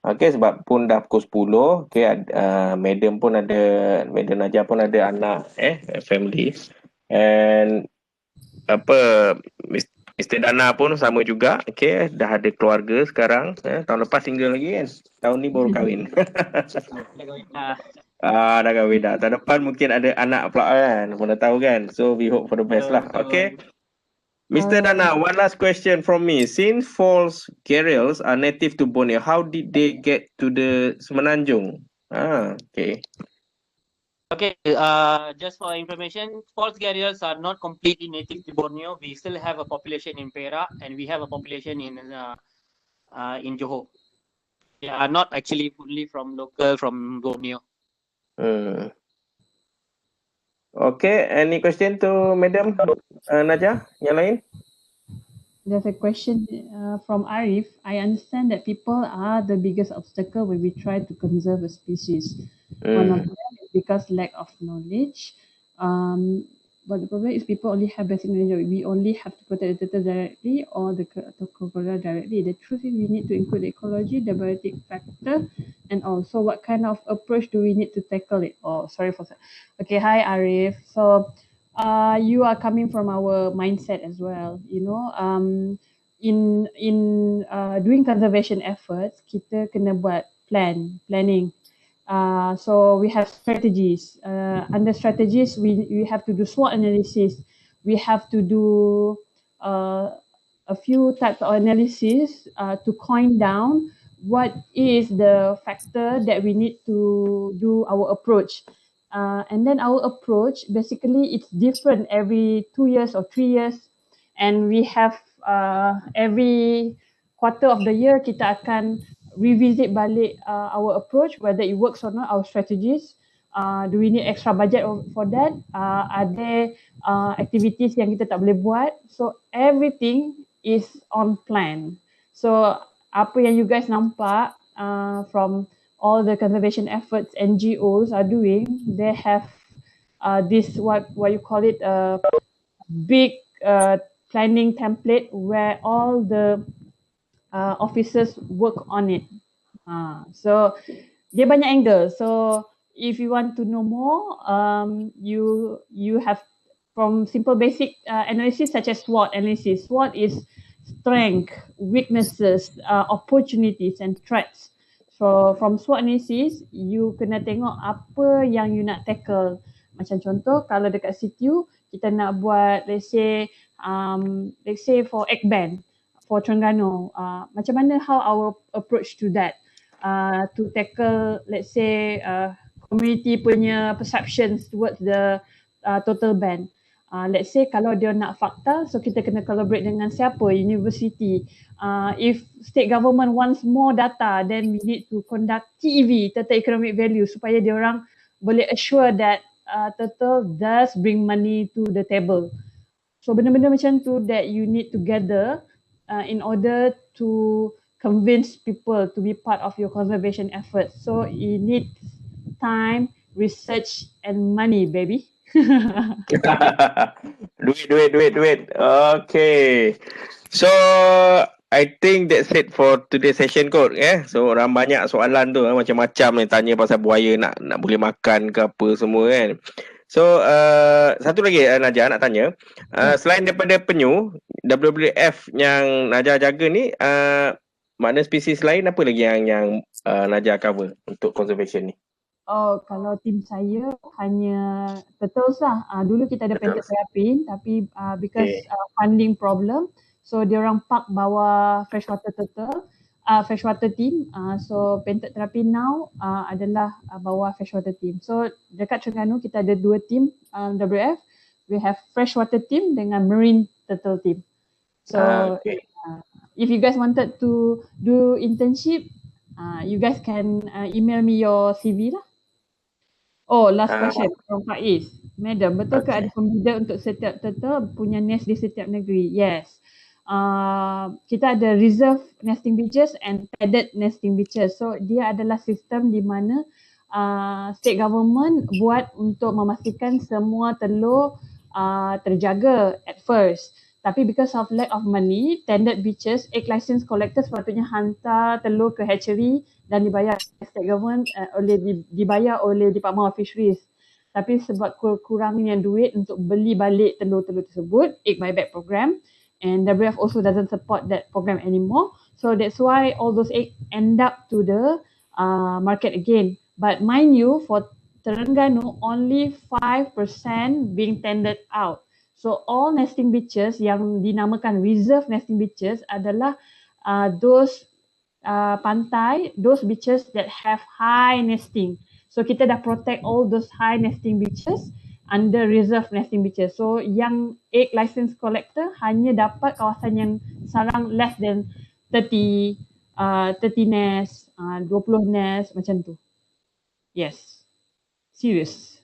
[SPEAKER 1] Okay, sebab pun dah pukul 10. Okay, Madam Najah pun ada anak, family. And Mr. Dana pun sama juga. Okay, dah ada keluarga sekarang. Tahun lepas single lagi kan. Tahun ni baru kahwin. Dah kahwin dah. Tahun depan mungkin ada anak pula kan. Mana tahu kan. So we hope for the best lah. Okay. Mr. Dana, one last question from me. Since false gharials are native to Borneo, how did they get to the Semenanjung? Okay.
[SPEAKER 6] Okay, just for information, false gharials are not completely native to Borneo. We still have a population in Perak and we have a population in Johor. They are not actually fully from Borneo.
[SPEAKER 1] Okay, any question to Madam Najah? Yang lain?
[SPEAKER 3] There's a question from Arif. I understand that people are the biggest obstacle when we try to conserve a species. One of them is because lack of knowledge. But the problem is people only have basic knowledge. We only have to protect the turtle directly or the crocodile directly. The truth is we need to include the ecology, the biotic factor, and also what kind of approach do we need to tackle it. Oh, sorry for that. Okay, hi Arif. So you are coming from our mindset as well. You know, in doing conservation efforts, kita kena buat planning. So we have strategies. Under strategies, we have to do SWOT analysis. We have to do a few types of analysis to coin down what is the factor that we need to do our approach. And then our approach, basically, it's different every 2 years or 3 years. And we have every quarter of the year, kita akan revisit balik our approach, whether it works or not, our strategies. Do we need extra budget for that? Are there activities yang kita tak boleh buat? So everything is on plan. So apa yang you guys nampak from all the conservation efforts NGOs are doing, they have this what you call it big planning template where all the officers work on it. So dia banyak angle. So if you want to know more, you have from simple basic analysis such as SWOT analysis. SWOT is strength, weaknesses, opportunities and threats. So from SWOT analysis, you kena tengok apa yang you nak tackle. Macam contoh, kalau dekat situ kita nak buat, let's say for egg ban for Terengganu, macam mana how our approach to that, to tackle, let's say community punya perceptions towards the total ban. Let's say kalau dia nak fakta, so kita kena collaborate dengan siapa, university. If state government wants more data, then we need to conduct TEV, total economic value, supaya dia orang boleh assure that turtle does bring money to the table. So benda-benda macam tu that you need to gather in order to convince people to be part of your conservation efforts. So you need time, research and money, baby.
[SPEAKER 1] duit. Okay. So I think that's it for today's session kot. So orang banyak soalan tu macam-macam ni, tanya pasal buaya nak boleh makan ke apa semua kan. So satu lagi Najah nak tanya, selain daripada penyu, WWF yang Najah jaga ni, mana spesies lain apa lagi yang Najah cover untuk conservation ni?
[SPEAKER 3] Oh, kalau tim saya hanya turtles lah. Dulu kita ada painted terrapin, tapi because funding problem, so dia orang park bawah freshwater turtle, freshwater team. So painted terrapin now adalah bawah freshwater team. So dekat Terengganu kita ada dua team WWF. We have freshwater team dengan marine turtle team. So if you guys wanted to do internship, you guys can email me your CV lah. Oh, last question from Faiz. Madam, betul ke ada pembida untuk setiap turtle punya nest di setiap negeri? Yes. Kita ada reserve nesting beaches and padded nesting beaches. So dia adalah sistem di mana state government buat untuk memastikan semua telur terjaga at first. Tapi because of lack of money, tended beaches, egg license collectors sepatutnya hantar telur ke hatchery dan dibayar state government, dibayar oleh Department of Fisheries. Tapi sebab kurangnya duit untuk beli balik telur-telur tersebut, egg buyback program, and WWF also doesn't support that program anymore. So that's why all those eggs end up to the market again. But mind you, for Terengganu, only 5% being tendered out. So all nesting beaches yang dinamakan reserve nesting beaches adalah those pantai, those beaches that have high nesting. So kita dah protect all those high nesting beaches under reserve nesting beaches. So yang egg license collector hanya dapat kawasan yang sarang less than 30 nest, 20 nest macam tu. Yes. Serious.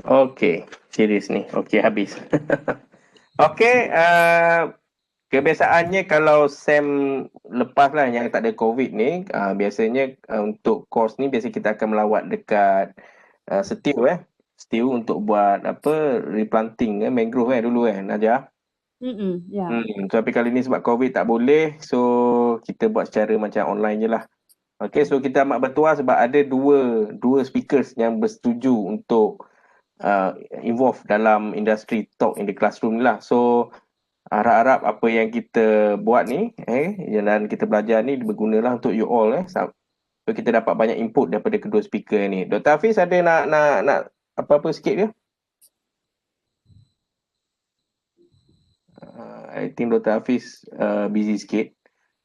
[SPEAKER 1] Okay, serius ni. Okay, habis. Okay, kebiasaannya kalau SEM lepas lah yang tak ada COVID ni, biasanya untuk course ni biasa kita akan melawat dekat Setiu Setiu untuk buat apa, replanting mangrove dulu Najah.
[SPEAKER 3] Yeah.
[SPEAKER 1] Tapi kali ni sebab COVID tak boleh, so kita buat secara macam online je lah. Okay, so kita amat bertuah sebab ada dua speakers yang bersetuju untuk involve dalam industri talk in the classroom lah. So harap-harap apa yang kita buat ni dan kita belajar ni bergunalah untuk you all so kita dapat banyak input daripada kedua speaker ni. Dr. Hafiz ada nak apa-apa sikit ke? I think Dr. Hafiz busy sikit.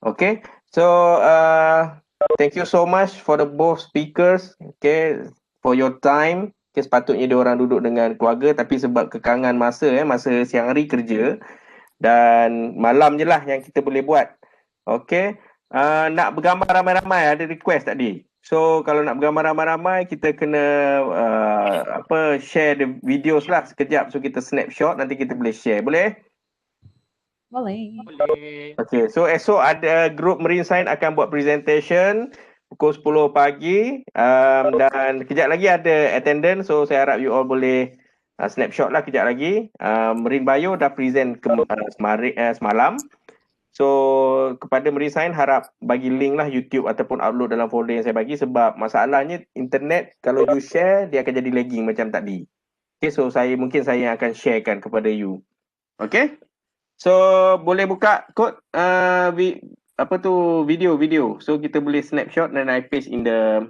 [SPEAKER 1] Okay, so thank you so much for the both speakers, for your time. Sepatutnya dia orang duduk dengan keluarga, tapi sebab kekangan masa masa siang hari kerja dan malam je lah yang kita boleh buat. Okay, nak bergambar ramai-ramai, ada request tadi. So kalau nak bergambar ramai-ramai, kita kena share the videos lah sekejap. So kita snapshot, nanti kita boleh share. Boleh?
[SPEAKER 3] Boleh.
[SPEAKER 1] Okay, so esok ada group Marine Science akan buat presentation pukul 10 pagi dan kejap lagi ada attendance, so saya harap you all boleh snapshot lah kejap lagi. Marine Bio dah present semalam, So kepada Marine Science harap bagi link lah YouTube ataupun upload dalam folder yang saya bagi, sebab masalahnya internet kalau you share dia akan jadi lagging macam tadi. Okay, so mungkin saya akan sharekan kepada you. Okay, so boleh buka kod video. So kita boleh snapshot dan I paste in the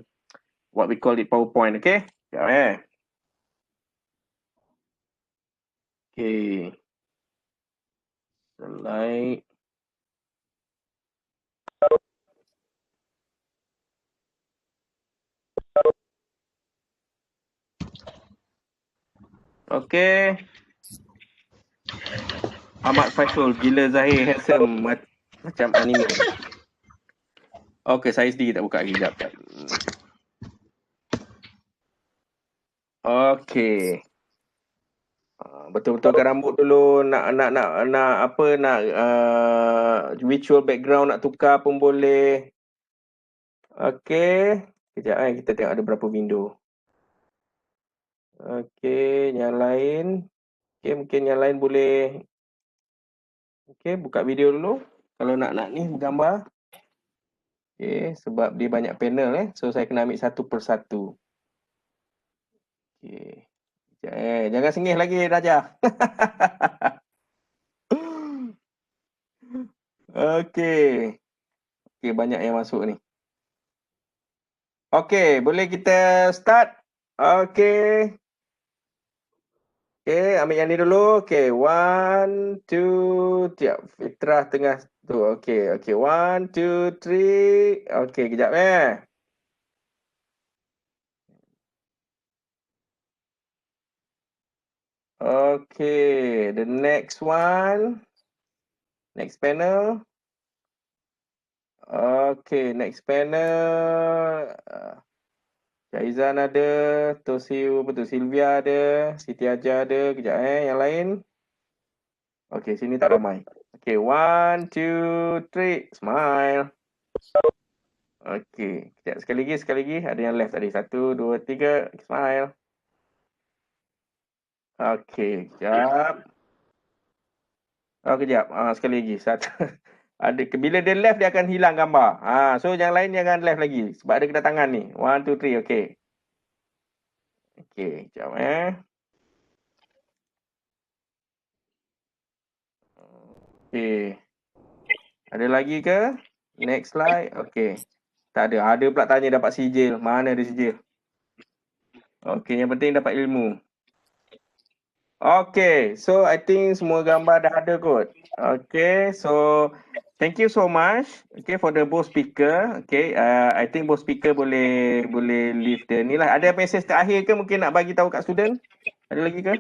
[SPEAKER 1] what we call it PowerPoint. Okay, okay, slide. Okay. Ahmad Faisal, gila Zahir handsome macam anime. Okay, saya sendiri tak buka lagi, sekejap. Okay. Betul-betulkan rambut dulu, nak virtual background nak tukar pun boleh. Okay. Kejap kita tengok ada berapa window. Okay, yang lain. Okay, mungkin yang lain boleh. Okay, buka video dulu. Kalau nak ni gambar. Okay, sebab dia banyak panel so saya kena ambil satu persatu. Okay. Jangan sengih lagi Raja. Okay. Okay, banyak yang masuk ni. Okay, boleh kita start? Okay. Okay, ambil yang ni dulu. Okay, 1, 2, tiap. Fitrah tengah tu. Okay, 1, 2, 3. Okay, kejap Okay, the next one. Next panel. Okay, next panel. Jaizan ada, Sylvia ada, Siti Aja ada, kejap yang lain. Okay, sini tak ramai. Okay, 1, 2, 3, smile. Okay, kejap sekali lagi, ada yang left tadi. 1, 2, 3, smile. Okay, kejap. Kejap, sekali lagi. Bila dia left dia akan hilang gambar. So yang lain jangan left lagi sebab ada kedatangan ni. 1, 2, 3, okay. Okay, jap Okay. Ada lagi ke? Next slide. Okay. Tak ada. Ada pula tanya dapat sijil. Mana ada sijil? Okay, yang penting dapat ilmu. Okay, so I think semua gambar dah ada kot. Okay, so thank you so much. Okay, for the both speaker. Okay, I think both speaker boleh leave the ni lah. Ada message terakhir ke mungkin nak bagi tahu kat student? Ada lagi ke?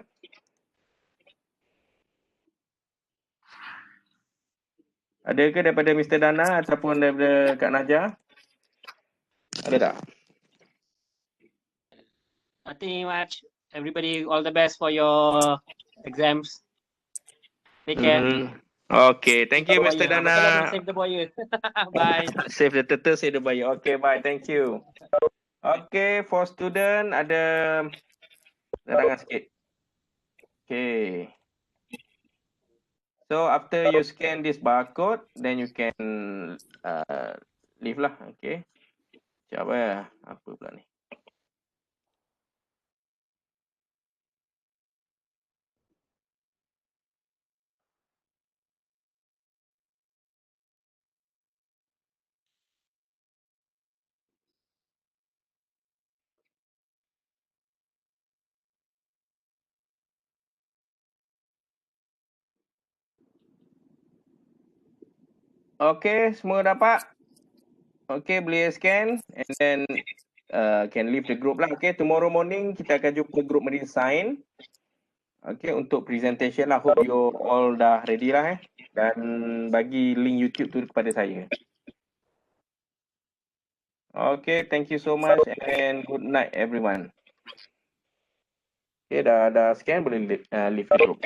[SPEAKER 1] Ada ke daripada Mr. Dana ataupun daripada Kak Najah? Ada tak?
[SPEAKER 6] Nothing much. Everybody, all the best for your exams. Take care.
[SPEAKER 1] Okay, thank you Mr. Dana.
[SPEAKER 6] Save the buaya. Bye.
[SPEAKER 1] Save the turtle, save the buaya. Okay, bye. Thank you. Okay, for student ada nerangan sikit. Okay. So after you scan this barcode, then you can leave lah. Okay. Sekejap apa pula ni? Okay, semua dapat? Okay, boleh scan and then can leave the group lah. Okay, tomorrow morning kita akan jumpa group Marine Science. Okay, untuk presentation lah. Hope you all dah ready lah dan bagi link YouTube tu kepada saya. Okay, thank you so much and good night everyone. Okay, dah scan, boleh leave the group.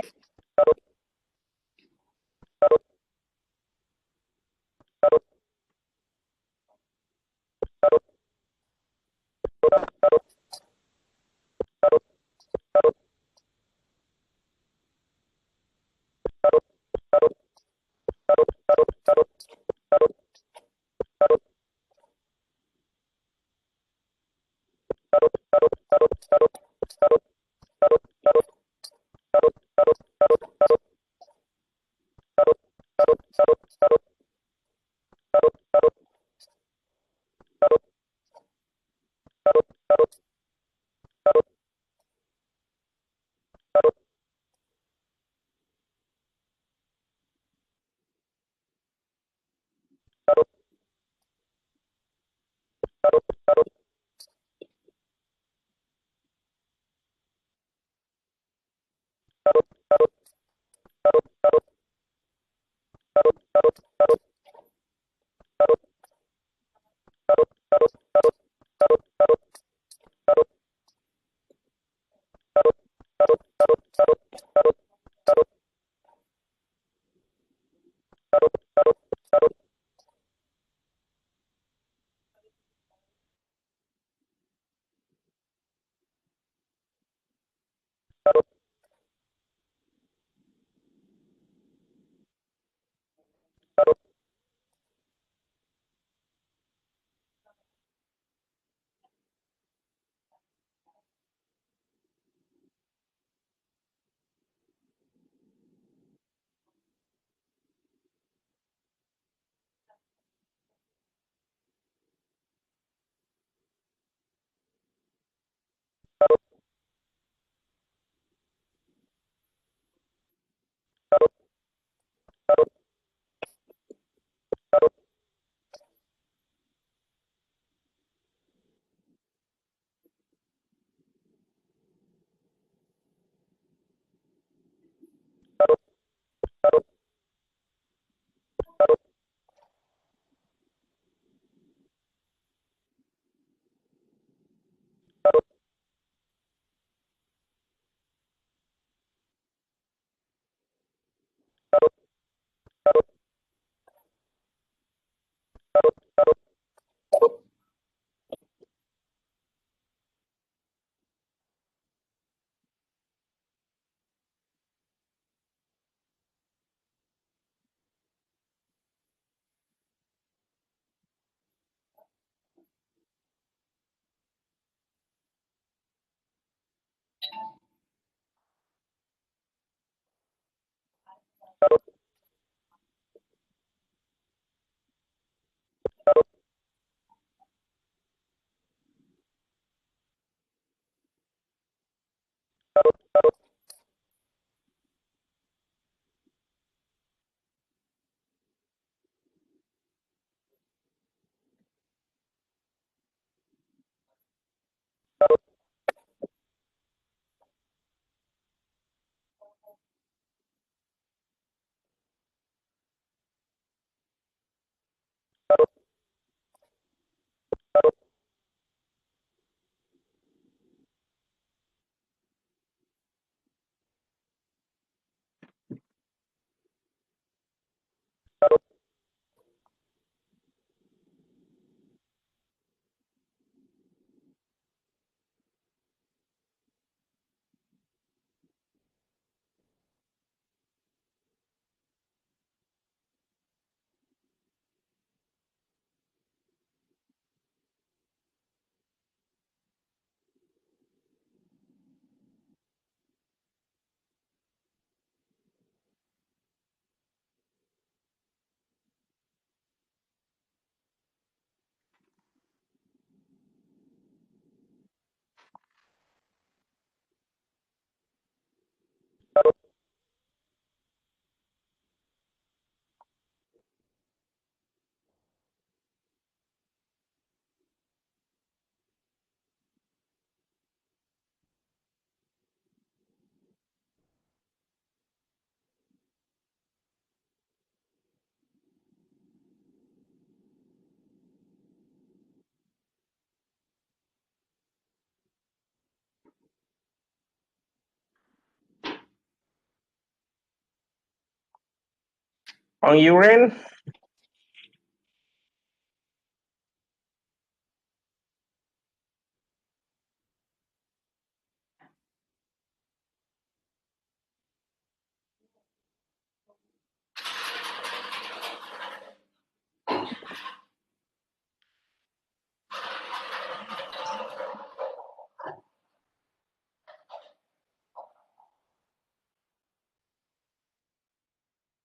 [SPEAKER 1] On your end?